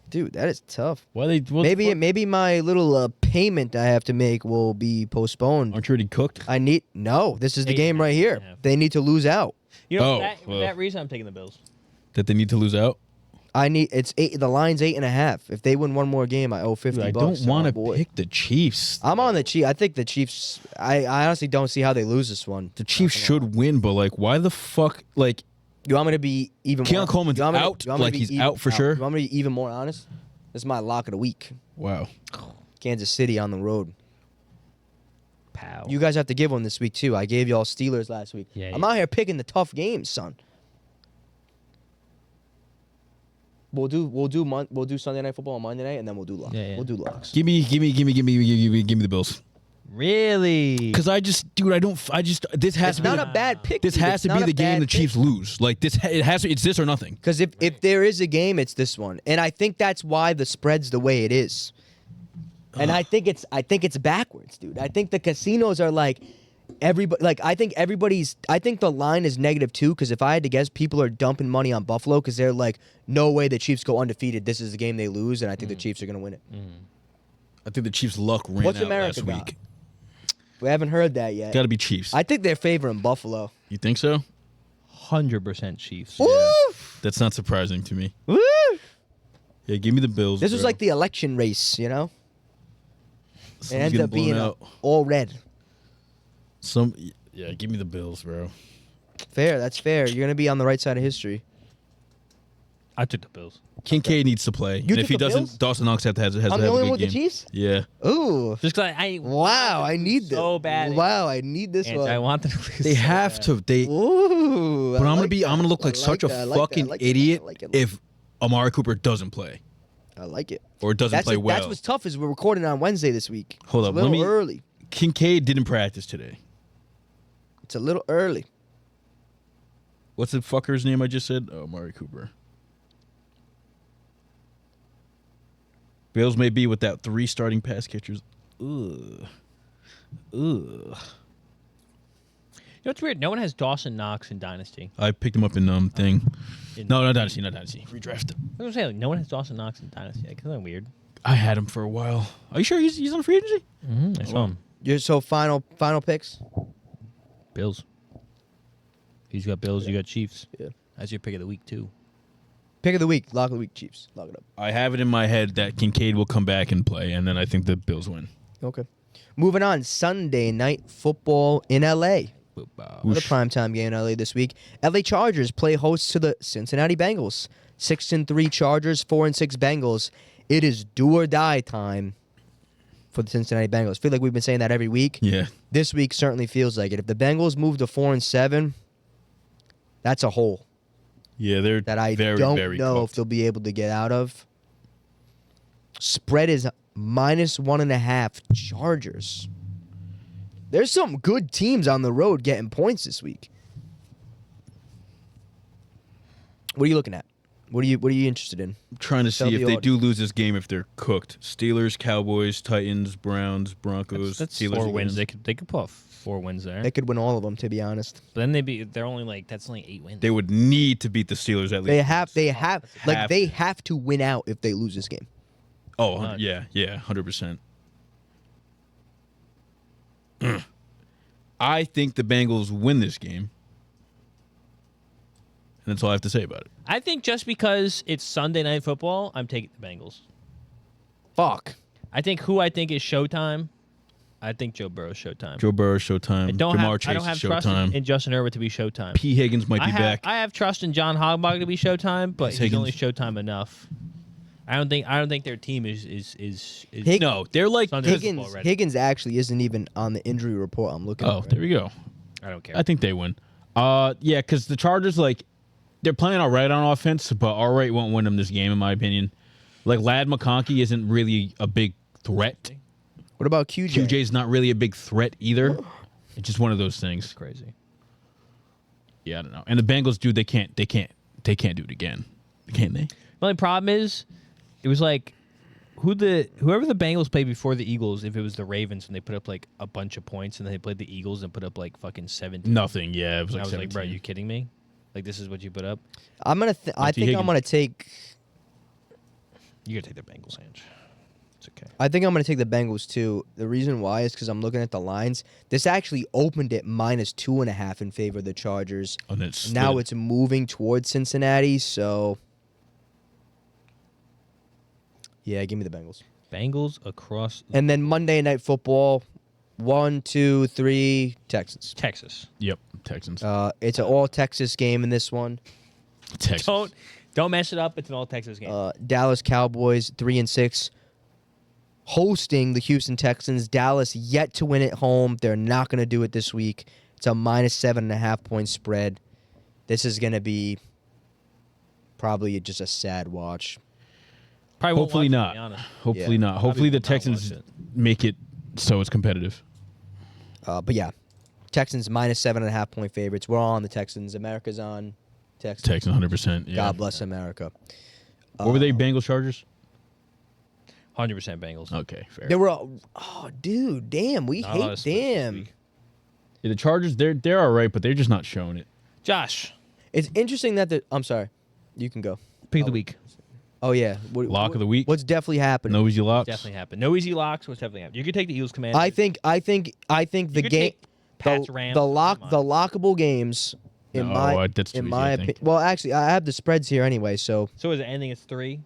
Dude, that is tough. Why they? What the fuck? Maybe my little payment I have to make will be postponed. Aren't you already cooked? This is the 8.5, game right here. 8.5. They need to lose out. You know, Oh, for well. that reason, I'm taking the Bills. That they need to lose out? It's 8. The line's 8.5. If they win one more game, I owe $50. Dude, I don't to want my to boy. pick the Chiefs. I'm on the Chiefs. I think the Chiefs. I honestly don't see how they lose this one. The Chiefs should win, but like, why the fuck? Like, You want me to be even? Keon more, Coleman's you want me to- out? you want me to Like, be he's even- out for sure? You want me to be even more honest? This is my lock of the week. wow. Kansas City on the road. Pow. You guys have to give one this week too. I gave y'all Steelers last week. Yeah, I'm yeah. out here picking the tough games, son. We'll do Sunday Night Football on Monday night, and then we'll do locks. Yeah, yeah. We'll do locks. Give me the Bills. Really? Because this has It's to be not a bad pick. this dude. has It's to not be a the game bad the Chiefs pick. lose. Like this, it's this or nothing. Because if there is a game, it's this one, and I think that's why the spread's the way it is. And I think it's backwards, dude. I think the casinos are like everybody. Like I think the line is -2 because if I had to guess, people are dumping money on Buffalo because they're like, no way the Chiefs go undefeated. This is the game they lose, and I think the Chiefs are gonna win it. I think the Chiefs' luck ran What's out America last got? week. We haven't heard that yet. Got to be Chiefs. I think they're favoring Buffalo. You think so? 100% Chiefs. Woo! That's not surprising to me. Woo! Yeah, give me the Bills. This was bro. like the election race, you know. It Someone's ends getting up being blown out. all red. Yeah, give me the Bills, bro. Fair. That's fair. You're gonna be on the right side of history. I took the Bills. Kincaid needs to play. And took if he the doesn't, Bills? Dawson Knox has to have I'm a the only good one with game. the Chiefs. Yeah. Ooh. Just because I Wow, I need this. so bad. Wow, I need this And one. I want them to lose. They so have bad. to. They. Ooh. But I I'm like that. gonna look like I such a that. I like that. I fucking like that. idiot I like it. if Amari Cooper doesn't play I like it. or doesn't play well. That's what's tough is we're recording on Wednesday this week. Hold It's up, a little let me- early. Kincaid didn't practice today. It's a little early. What's the fucker's name I just said? Oh, Amari Cooper. Bills may be without 3 starting pass catchers. Ugh. know what's weird? No one has Dawson Knox in Dynasty. I picked him up in thing. In- No, not Dynasty. Redraft. I was saying, like, no one has Dawson Knox in Dynasty. Like, isn't that weird? I had him for a while. Are you sure he's on free agency? I saw him. So final picks. Bills. He's got Bills. You got Chiefs. Yeah. That's your pick of the week too. Pick of the week. Lock of the week. Chiefs. Lock it up. I have it in my head that Kincaid will come back and play, and then I think the Bills win. Okay. Moving on. Sunday night football in L.A. Football. Another primetime game in L.A. this week. L.A. Chargers play host to the Cincinnati Bengals. 6-3 Chargers, 4-6 Bengals. It is do or die time for the Cincinnati Bengals. I feel like we've been saying that every week. Yeah. This week certainly feels like it. If the Bengals move to 4-7, that's a hole Yeah, they're that I very, don't very know cooked. if they'll be able to get out of. Spread is -1.5 Chargers. There's some good teams on the road getting points this week. What are you looking at? What are you interested in? I'm trying to Tell see the if they do audience. lose this game, if they're cooked. Steelers, Cowboys, Titans, Browns, Broncos. That's Steelers 4 again. wins. They could pull off 4 wins there. They could win all of them, to be honest. But then they're only like that's only 8 wins. They would need to beat the Steelers at least. They have Have they to. have to win out if they lose this game. Oh, Not- yeah, 100%. I think the Bengals win this game. And that's all I have to say about it. I think just because it's Sunday night football, I'm taking the Bengals. Fuck. I think is Showtime. I think Joe Burrow's Showtime. Joe Burrow, Showtime. I don't Jamar have, Chase I don't have is trust Showtime. in Justin Herbert to be Showtime. P. Higgins might be back. I have trust in John Hogbaugh to be Showtime, but Yes, he's only Higgins. Showtime enough. I don't think their team is No, they're like... Sunday night football Higgins ready. Higgins actually isn't even on the injury report I'm looking Oh, at. there we go. I don't care. I think they win. Yeah, because the Chargers, like, they're playing all right on offense, but all right won't win them this game, in my opinion. Like, Lad McConkey isn't really a big threat. What about QJ? QJ's not really a big threat either. It's just one of those things. Crazy. Yeah, I don't know. And the Bengals, dude, they can't do it again. Can they? The only problem is, it was like whoever the Bengals played before the Eagles. If it was the Ravens and they put up like a bunch of points, and then they played the Eagles and put up like fucking 17. Nothing. Yeah, it was I like was 17. like, bro, you kidding me? Like this is what you put up? I think I'm Higgins. gonna take. You gotta take the Bengals, Ange. It's okay. I think I'm gonna take the Bengals too. The reason why is because I'm looking at the lines. This actually opened at -2.5 in favor of the Chargers. Oh, and it's Now it's moving towards Cincinnati. So, yeah, give me the Bengals. Bengals across And then Monday Night Football, 1, 2, 3, Texans. Texas. Yep, Texans. It's an all Texas game in this one. Texans. Don't mess it up. It's an all Texas game. Dallas Cowboys 3-6, hosting the Houston Texans. Dallas yet to win at home. They're not going to do it this week. It's a -7.5 point spread. This is going to be probably just a sad watch. Probably won't Hopefully watch it, to not. be honest. Hopefully Yeah. not. Hopefully the will not watch Texans it. make it so it's competitive. But yeah, Texans -7.5 point favorites. We're all on the Texans. America's on Texans. Texans 100%. Yeah. God bless America. What were they? Bengals Chargers? 100% Bengals. Okay, fair. They were. Oh, dude, damn, we Not a lot hate of splits this them. week. Yeah, the Chargers, they're all right, but they're just not showing it. Josh, It's interesting that the. I'm sorry, you can go. pick of the week. Oh yeah, Lock of the week? What's definitely happening? No easy locks. Definitely happened. No easy locks. What's definitely happened? You could take the Eagles Commanders. I think the could game, take Pats, the, Rams, the lock, come on. the lockable games. In No, my, that's too in easy, my I think. opinion. Well, actually, I have the spreads here anyway, so So is it ending at 3?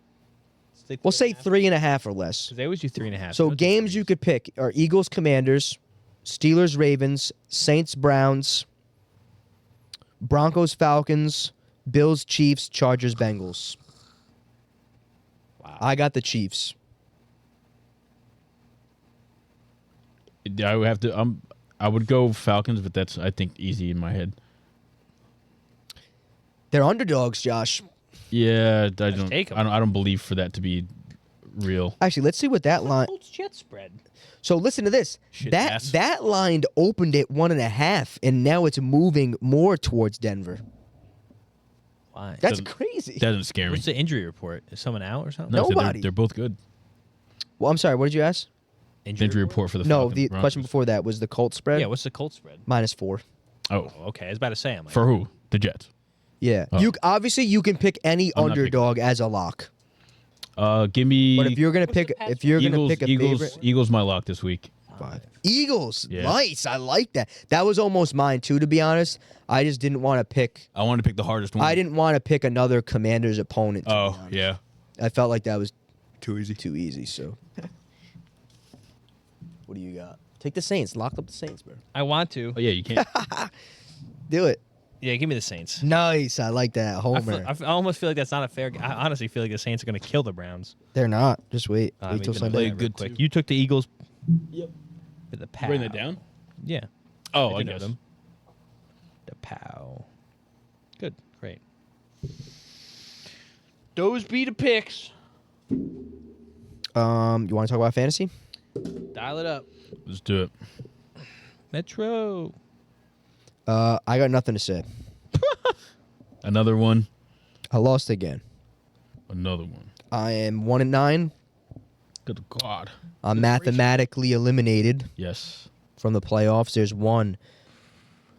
we'll say 3.5 or less. Because they always do 3.5. So games you could pick are Eagles, Commanders, Steelers, Ravens, Saints, Browns, Broncos, Falcons, Bills, Chiefs, Chargers, Bengals. Wow. I got the Chiefs. I would have to. I would go Falcons, but that's I think easy in my head. They're underdogs, Josh. Yeah, I don't. take 'em. I don't believe for that to be real. Actually, let's see what that line. Colts Jets spread. So listen to this. Shit ass. That line opened at 1.5, and now it's moving more towards Denver. Why? That's Doesn't- crazy. Doesn't scare me. What's the injury report? Is someone out or something? No, I said Nobody. They're both good. Well, I'm sorry. What did you ask? Injury report for the No, Falcons, the Broncos. question before that was the Colts spread. Yeah, what's the Colts spread? -4. Oh, Okay, I was about to say, I'm like, for who? The Jets. Yeah. Oh. You can pick any I'm not picking underdog as a lock. Give me. But if you're gonna What's the pick, Pats if you're gonna Eagles, pick a Eagles, favorite, Eagles, my lock this week. 5. Eagles, Yeah. nice. I like that. That was almost mine too, to be honest. I just didn't want to pick. I wanted to pick the hardest one. I didn't want to pick another Commanders opponent. To be Oh, honest. yeah. I felt like that was too easy. So, what do you got? Take the Saints. Lock up the Saints, bro. I want to. Oh, yeah, you can't. Do it. Yeah, give me the Saints. Nice. I like that. Homer. I almost feel like that's not a fair. I honestly feel like the Saints are going to kill the Browns. They're not. Just wait. I Wait mean, till gonna Sunday. play it real good quick. too. You took the Eagles. Yep. For the pow. Bring that down? Yeah. Oh, I did know guess. them. The pow. Good. Great. Those be the picks. You want to talk about fantasy? Dial it up. Let's do it. Metro. I got nothing to say. Another one. I lost again. Another one. I am 1-9. Good God. I'm mathematically eliminated Yes. from the playoffs. There's 1,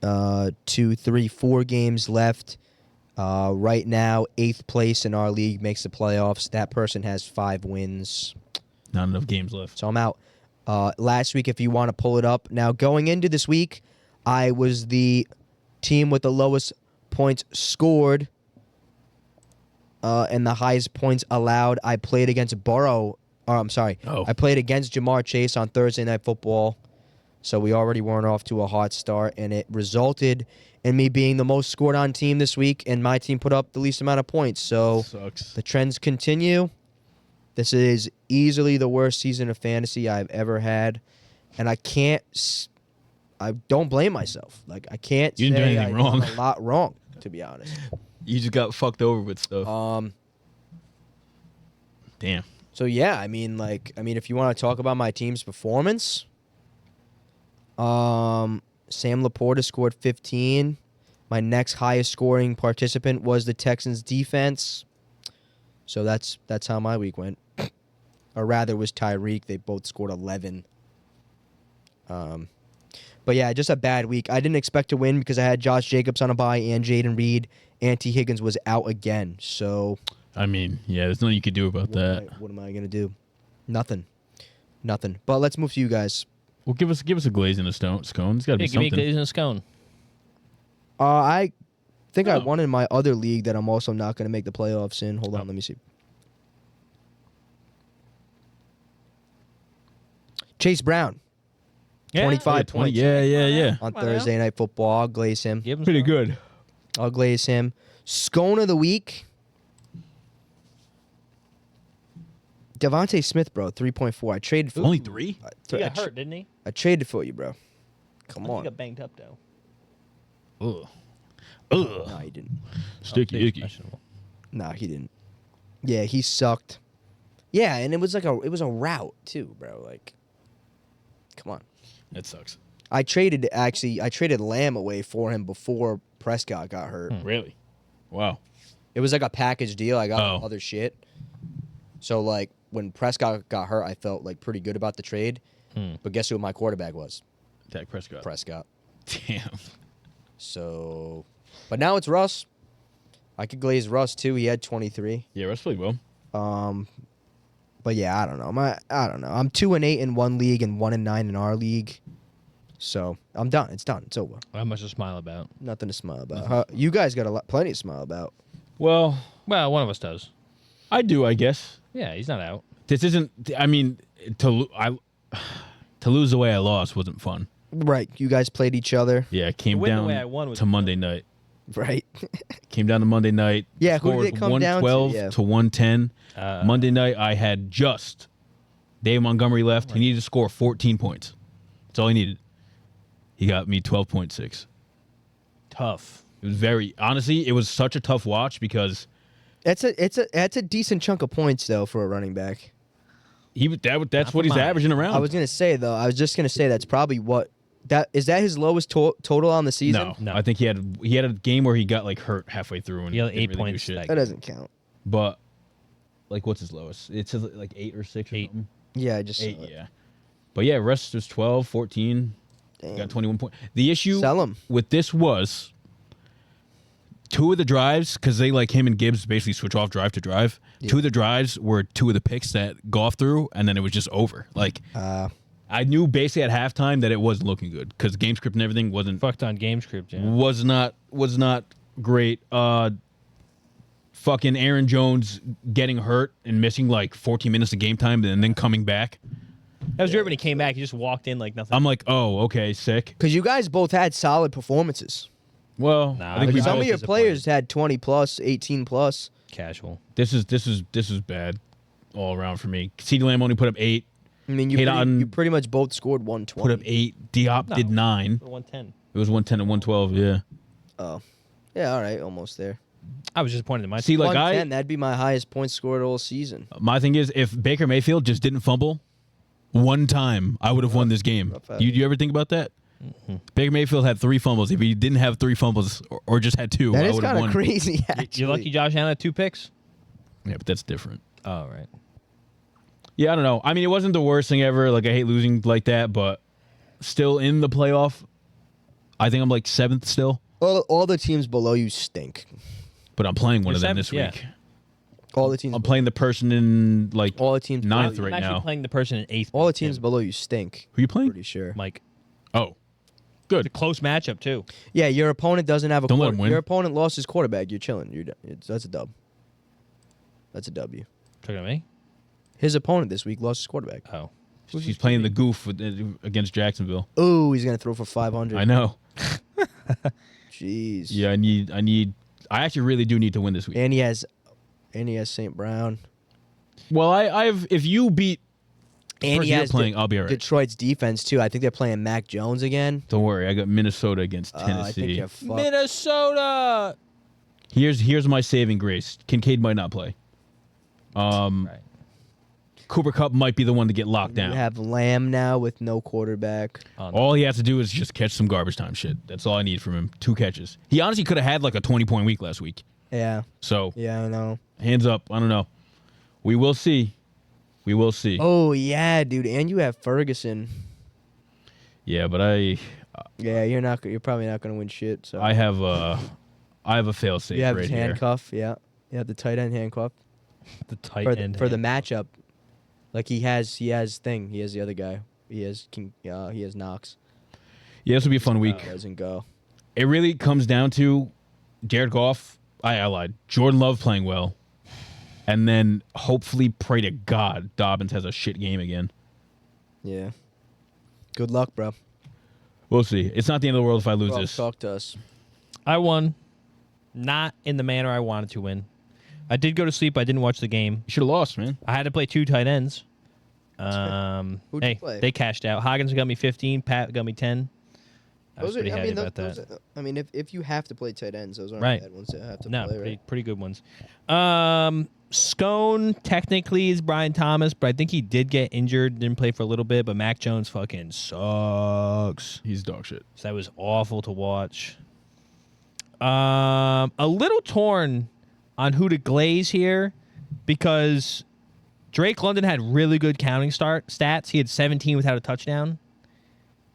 2, 3, 4 games left. Right now, 8th place in our league makes the playoffs. That person has 5 wins. Not enough games left. So I'm out. Last week, if you want to pull it up. Now, going into this week, I was the team with the lowest points scored and the highest points allowed. I played against Burrow. I'm sorry. Oh. I played against Jamar Chase on Thursday Night Football. So we already weren't off to a hot start, and it resulted in me being the most scored on team this week, and my team put up the least amount of points. So Sucks. the trends continue. This is easily the worst season of fantasy I've ever had, and I don't blame myself. Like, I can't You didn't do say anything I wrong. done a lot wrong, to be honest. You just got fucked over with stuff. Damn. So yeah, I mean, if you want to talk about my team's performance, Sam Laporta scored 15. My next highest scoring participant was the Texans defense. So that's how my week went. Or rather, it was Tyreek. They both scored 11. But yeah, just a bad week. I didn't expect to win because I had Josh Jacobs on a bye and Jaden Reed. and T. Higgins was out again. So I mean, yeah, there's nothing you could do about that. what am I gonna do? Nothing. But let's move to you guys. Well, give us a glaze and a scone. It's got to be Give me a something. glaze and a scone. I think I Oh. won in my other league that I'm also not going to make the playoffs in. Hold on, let me see. Chase Brown, Yeah. 25 20, points yeah. on Come on Thursday Night Football. I'll glaze him. Give him Pretty some. good. I'll glaze him. Scone of the week. Devontae Smith, bro, 3.4. I traded for Only 3? He got hurt, didn't he? I traded for you, bro. Come He on. got banged up though. Ugh. No, he didn't. Sticky Oh, icky. questionable. No, he didn't. Yeah, he sucked. Yeah, and it was a route too, bro. Like, come on. That sucks. I traded Lamb away for him before Prescott got hurt. Really? Wow. It was like a package deal. I got Oh. other shit. So like when Prescott got hurt, I felt like pretty good about the trade. But guess who my quarterback was? Dak Prescott. Prescott. Damn. So, but now it's Russ. I could glaze Russ too. He had 23. Yeah, Russ played well. But yeah, I don't know. I don't know. I'm 2-8 in one league and 1-9 in our league. So I'm done. It's done. It's over. How much to smile about? Nothing to smile about. You guys got plenty to smile about. Well, Well, one of us does. I do, I guess. Yeah, he's not out. This isn't. I mean, to lose the way I lost wasn't fun. Right. You guys played each other. Yeah, it came win the down way I won was to Monday night. Right. Came down to Monday night. Yeah, who Score did it was come down to? 112 Yeah. to 110. Monday night, I had just Dave Montgomery left. He needed to score 14 points. That's all he needed. He got me 12.6. Tough. It was honestly, it was such a tough watch because That's a decent chunk of points though for a running back. that's for what he's mine. averaging around. I was just gonna say that's probably what is that his lowest total on the season? No, I think he had a game where he got like hurt halfway through and He had didn't 8 really do points shit. that That doesn't count. But like, what's his lowest? It says like 8 or 6 or 8. something. Yeah, I just 8, yeah. But yeah, rest was 12, 14. Got 21 points. The issue Sell him. with this was 2 of the drives, because they like him and Gibbs basically switch off drive to drive. Yeah. 2 of the drives were 2 of the picks that Goff threw, and then it was just over. Like I knew basically at halftime that it wasn't looking good because game script and everything wasn't Fucked on game script, yeah. was not great. Fucking Aaron Jones getting hurt and missing like 14 minutes of game time and then coming back. That was weird when he came back. He just walked in like nothing. I'm like, oh, okay, sick. Because you guys both had solid performances. Well, Nah, I think we Some both. of your disappointed. players had 20 plus, 18 plus. Casual. This is bad all around for me. CeeDee Lamb only put up 8. I mean, you pretty much both scored 120. Put up 8. Diop did 9. For 110. It was 110 and 112. Yeah. Oh. Yeah, all right, almost there. I was disappointed in my See, like 110, that'd be my highest points scored all season. my thing is, if Baker Mayfield just didn't fumble one time, I would have won this game. rough You ever think about that? Mm-hmm. Baker Mayfield had 3 fumbles. If he didn't have 3 fumbles or just had 2, That I is would have kind won. of crazy, actually. You're lucky Josh Allen had 2 picks? Yeah, but that's different. Oh, right. Yeah, I don't know. I mean, it wasn't the worst thing ever. Like, I hate losing like that, but still in the playoff, I think I'm like 7th still. All the teams below you stink. But I'm playing one You're of them 7th, this yeah. week. All the teams. I'm playing the person in like All the teams. 9th I'm right actually now. playing the person in 8th. All the teams Tim. below you stink. Who you playing? Pretty sure. Mike. Oh, It's a good. close matchup, too. Yeah, your opponent doesn't have a. Don't let him win. Your opponent lost his quarterback. You're chilling. That's a dub. That's a W. Talking to me? His opponent this week lost his quarterback. Oh. She's playing the goof against Jacksonville. Oh, he's gonna throw for 500. I know. Jeez. Yeah, I actually really do need to win this week. And he has St. Brown. Well, I've if you beat And person he you're has playing, I'll be all right. Detroit's defense too. I think they're playing Mac Jones again. Don't worry, I got Minnesota against I think Tennessee. you're fucked. Minnesota! Here's my saving grace. Kincaid might not play. Right. Cooper Kupp might be the one to get locked You down. have Lamb now with no quarterback. All he has to do is just catch some garbage time shit. That's all I need from him. 2 catches. He honestly could have had like a 20-point week last week. Yeah. So Yeah, I know. hands up. I don't know. We will see. We will see. Oh yeah, dude. And you have Ferguson. Yeah, but Yeah, you're probably not gonna win shit. So I have a fail safe you have right his here. handcuff. Yeah, you have the tight end handcuff The tight for end. the matchup. Like he has thing. He has the other guy. He has He has Knox. Yeah, this will be a fun week. Doesn't go. It really comes down to Jared Goff. I lied. Jordan Love playing well, and then hopefully pray to God Dobbins has a shit game again. Yeah. Good luck, bro. We'll see. It's not the end of the world if I lose Bro, this. talk to us. I won. Not in the manner I wanted to win. I did go to sleep. I didn't watch the game. You should have lost, man. I had to play 2 tight ends. Who'd you Hey, play? they cashed out. Hoggins got me 15. Pat got me 10. I was pretty happy about that. I mean, if you have to play tight ends, those aren't Right. bad ones to have to No, play. pretty good ones. Scone technically is Brian Thomas, but I think he did get injured, didn't play for a little bit. But Mac Jones fucking sucks. He's dog shit. So that was awful to watch. A little torn on who to glaze here because Drake London had really good counting stats. He had 17 without a touchdown.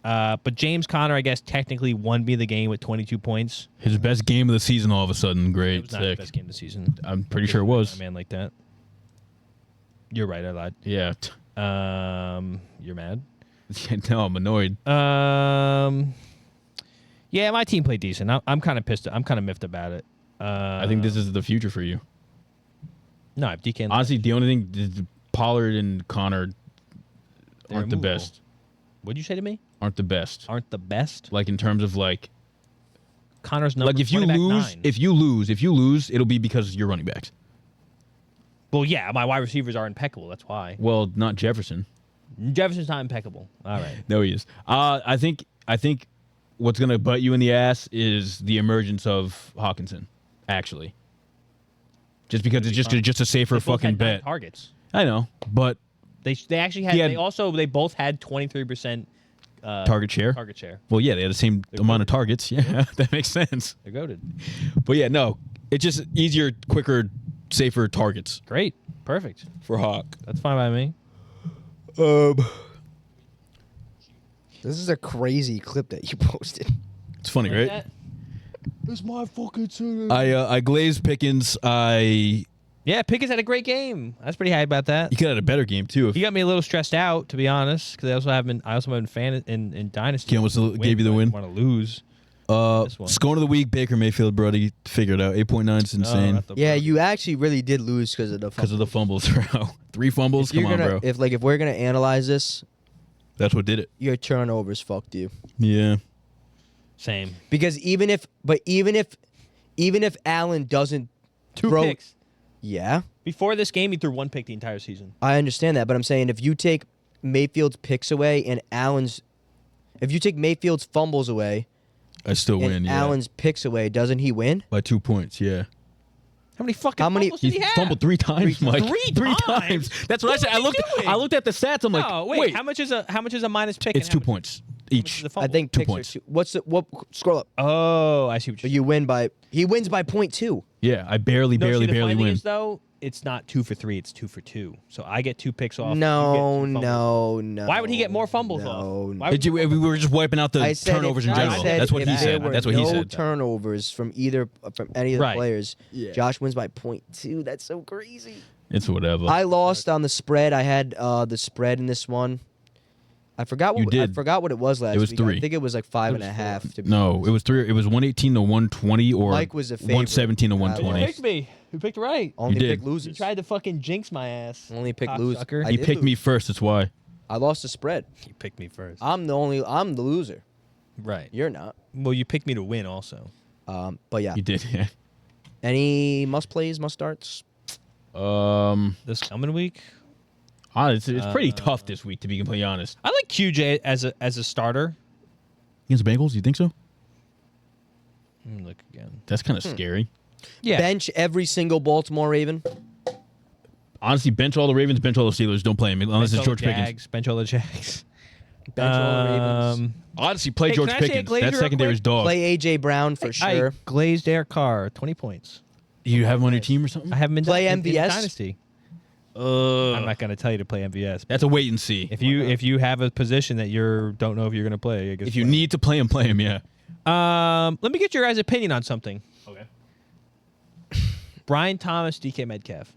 But James Conner, I guess, technically won me the game with 22 points. His best game of the season all of a sudden. It Great. was not his Sick. best game of the season. I'm pretty sure it was. A man like that. You're right. I lied. Yeah. You're mad. No, I'm annoyed. Yeah, my team played decent. I'm kind of pissed. I'm kind of miffed about it. I think this is the future for you. No, I have DK. in Honestly, the only thing is Pollard and Connor They're aren't the immovable. best. What'd you say to me? Aren't the best. Aren't the best. Like in terms of like Connor's number. if you running back lose, 9. if you lose, it'll be because you're running backs. Well, yeah, my wide receivers are impeccable. That's why. Well, not Jefferson. Jefferson's not impeccable. All right. No, he is. I think what's gonna bite you in the ass is the emergence of Hawkinson. Actually, just because it's just a safer They both fucking had 9 bet. targets. I know, but They actually had. He had- They both had 23% target share. target share. Well, yeah, they had the same amount of targets. Yeah, that makes sense. They're goated. But yeah, no, it's just easier, quicker, safer targets Great. Perfect. for Hawk. That's fine by me. This is a crazy clip that you posted. It's funny, right? That? It's my fucking city. I glazed Pickens. Yeah, Pickens had a great game. I was pretty happy about that. He could have had a better game too. He got me a little stressed out, to be honest, because I also haven't been fan in Dynasty. He almost gave you the win. Want to lose? Score of the week, Baker Mayfield, bro. He figured it out. 8.9 is insane Yeah, you actually really did lose because of the fumbles, bro. 3 fumbles. Come on, bro. If we're gonna analyze this, That's what did it. your turnovers fucked you. Yeah. Same. Because even if Allen doesn't Two throw, picks. yeah, Before this game, he threw 1 pick the entire season. I understand that, but I'm saying if you take Mayfield's picks away and if you take Mayfield's fumbles away, I still and win, yeah. Allen's picks away, doesn't he win? By 2 points, yeah. How many fucking How many- fumbles did he have? Fumbled 3 times, Mike. Three times. That's what I What said. are we doing? I looked at the stats. I'm like, No, wait. How much is a minus pick? It's and 2 how much- points how much each. is a I fumble? think 2 picks points. are what? Scroll up. Oh, I see what But you're saying. he wins by 0.2. Yeah, I barely No, see, the funny thing win. is, though, it's not 2 for 3. It's 2 for 2. So I get 2 picks off. No. Why would he get more fumbles off? No. Why would We were just wiping out the I said turnovers if, in general. I said That's what if he there said. were That's what he no said. turnovers from any of the Right. players. Yeah. Josh wins by 0.2. That's so crazy. It's whatever. I lost on the spread. I had the spread in this one. I forgot what You did. I forgot what it was last It was week. 3. I think it was like 5.5. To be No, honest. it was 3. It was 118 to 120 or Mike was a favorite. 117 to You You 120. picked me. You picked right. Only did. pick You losers. tried to fucking jinx my ass. Only pick losers. Cocksucker. I He did picked me lose. first. That's why. I lost the spread. You picked me first. I'm the loser. Right. You're not. Well, you picked me to win also. But yeah. You did. Yeah. Any must plays, must starts? This coming week, It's pretty tough this week, to be completely honest. I like QJ as a starter. Against the Bengals, you think so? Let me look again. That's kind of scary. Yeah. Bench every single Baltimore Raven. Honestly, bench all the Ravens, bench all the Steelers. Don't play him unless it's George Pickens. Bench all the Jags. Bench all the Ravens. Honestly, play Hey, George can I say a Pickens. Glazer That real secondary quick? is dog. Play AJ Brown for sure. I glazed Derek Carr, 20 points. You have him on your team or something? I haven't been Play in MVS? Dynasty. I'm not going to tell you to play MVS. That's a wait and see. If you have a position that you don't know if you're going to play, I guess If you need to play him, yeah. let me get your guys' opinion on something. Okay. Brian Thomas, DK Metcalf.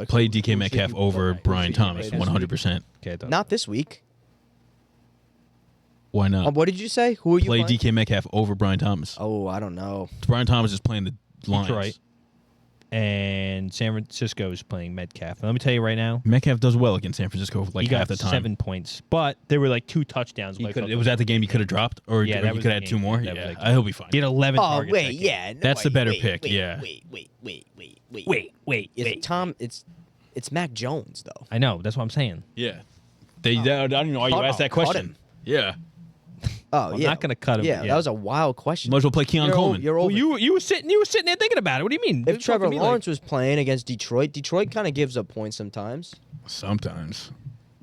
Play DK Metcalf over Brian you Thomas, play this 100%. Okay, I thought- Not this week. Why not? What did you say? Who are you Play playing? DK Metcalf over Brian Thomas. Oh, I don't know. Brian Thomas is playing the Lions. Detroit. And San Francisco is playing Metcalf. And let me tell you right now, Metcalf does well against San Francisco like he got half the time. 7 points, but there were like 2 touchdowns. It was that the game he could have dropped, or Yeah, that he was could the have had game. 2 more. That was Yeah, the game. he'll be fine. He had 11 Oh targets. wait, that game. yeah. No, That's the better pick, Wait, yeah. Wait. It's Mac Jones though. I know. That's what I'm saying. Yeah. I don't even know why you Cut asked him. that question. Cut him. Yeah. Oh I'm yeah. not going to cut him. Yeah, that was a wild question. Might as well play Keon Coleman. You're Well, over. you were sitting there thinking about it. What do you mean? If Trevor Talking to me like- Lawrence was playing against Detroit kind of gives up points sometimes. Sometimes.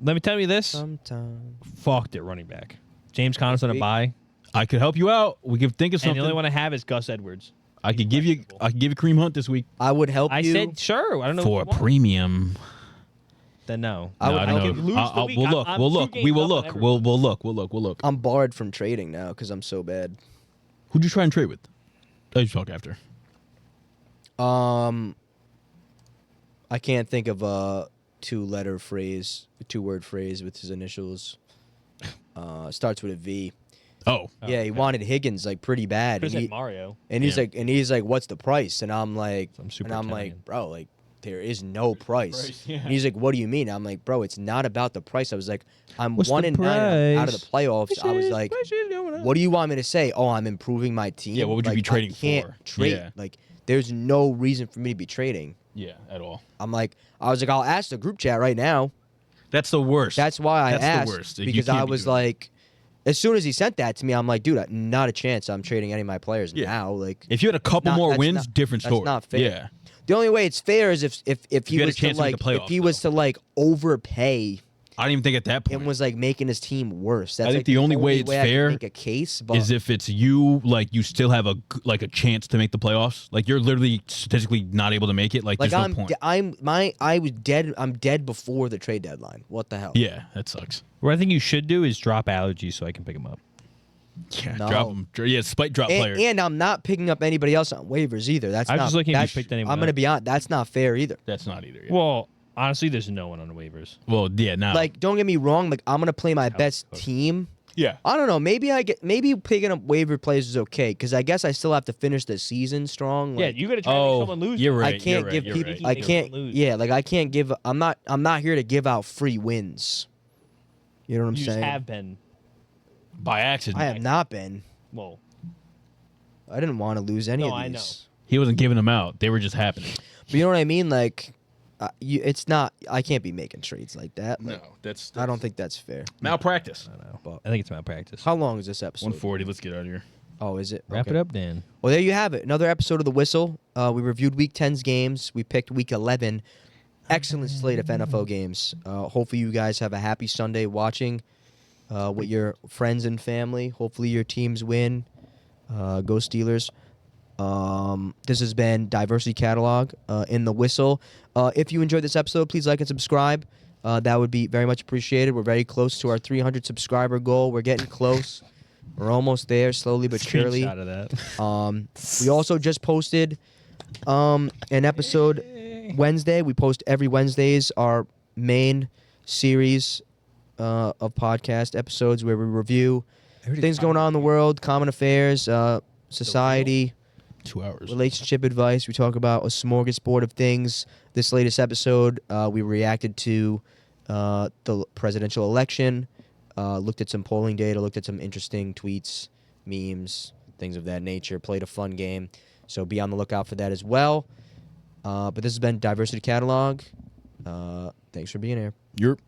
let me tell you this. Sometimes. Fucked it, running back. James Conner's on a week. bye, I could help you out. We could think of and something. the only one I have is Gus Edwards. I could give you Kareem Hunt this week I would help I you. said sure. I don't know for a what you want. premium. Then no. I would No, help no. you. lose the week. We'll look. I'm We'll 2 look. games We will up on look. everyone. We'll look. I'm barred from trading now because I'm so bad. Who'd you try and trade with? I'll talk after. I can't think of a 2-word phrase with his initials. Starts with a V. Oh. Yeah, he wanted Higgins like pretty bad. Chris And, said Mario. he's Yeah. like, what's the price? And I'm like, I'm super like, Italian. bro, like there is no price. Price, yeah. And he's like, what do you mean? I'm like, bro, it's not about the price. I was like, I'm What's the 1-9 out of the price? playoffs. I was like, what do you want me to say? Oh, I'm improving my team. Yeah, what would you Like, be trading I can't for? Trade. Yeah. Like, there's no reason for me to be trading. Yeah, at all. I was like, I'll ask the group chat right now. That's the worst. That's why I That's asked the worst. You because can't I be was doing that. like, as soon as he sent that to me, I'm like, dude, not a chance. I'm trading any of my players Yeah. now. Like, If you had a couple not- more that's wins, not- different that's story. not fair. Yeah. the only way it's fair is if he had a was to chance to make like the if he playoffs, was to like overpay I don't even think at that point. and was like making his team worse. That's I think like the only way it's I can fair make a case, but is if it's you, like you still have a chance to make the playoffs. Like you're literally statistically not able to make it. Like there's no point. I was dead. I'm dead before the trade deadline. What the hell? Yeah, that sucks. What I think you should do is drop allergies so I can pick them up. Yeah, No. drop them. Yeah, spike drop players. And I'm not picking up anybody else on waivers either. That's I was not. just looking if you that's- picked anyone I'm gonna up. be honest. That's not fair either. That's not either. Yeah. Well, honestly, there's no one on the waivers. Well, yeah, now. Like, don't get me wrong. Like, I'm gonna play my best close. team. yeah. I don't know. Maybe picking up waiver players is okay because I guess I still have to finish the season strong. Yeah, Like, you got to try to make someone lose. you're right. I can't give you're people. right. I You're can't. lose. Yeah, like I can't give. I'm not here to give out free wins. You know what I'm You saying? just have been. By accident. I have not been. Well, I didn't want to lose any No, of I these. know. He wasn't giving them out. They were just happening. But you know what I mean? Like, it's not. I can't be making trades like that. Like, that's I don't think that's fair. malpractice. I don't know. But- I think it's malpractice. How long is this episode? 140. Let's get out of here. Oh, is it? Wrap Okay. it up, Dan. Well, there you have it. Another episode of The Whistle. We reviewed Week 10's games. We picked Week 11. Excellent slate of NFL games. Hopefully, you guys have a happy Sunday watching with your friends and family. Hopefully, your teams win. Go Steelers. This has been Diversity Catalog in The Whistle. If you enjoyed this episode, please like and subscribe. That would be very much appreciated. We're very close to our 300 subscriber goal. We're getting close. We're almost there, slowly but surely. Screenshot of that. We also just posted an episode Wednesday. We post every Wednesdays our main series of podcast episodes where we review things going on in the world, common affairs, society, 2 hours. relationship advice. We talk about a smorgasbord of things. This latest episode, we reacted to the presidential election, looked at some polling data, looked at some interesting tweets, memes, things of that nature, played a fun game. So be on the lookout for that as well. But this has been Diversity Catalog. Thanks for being here. You're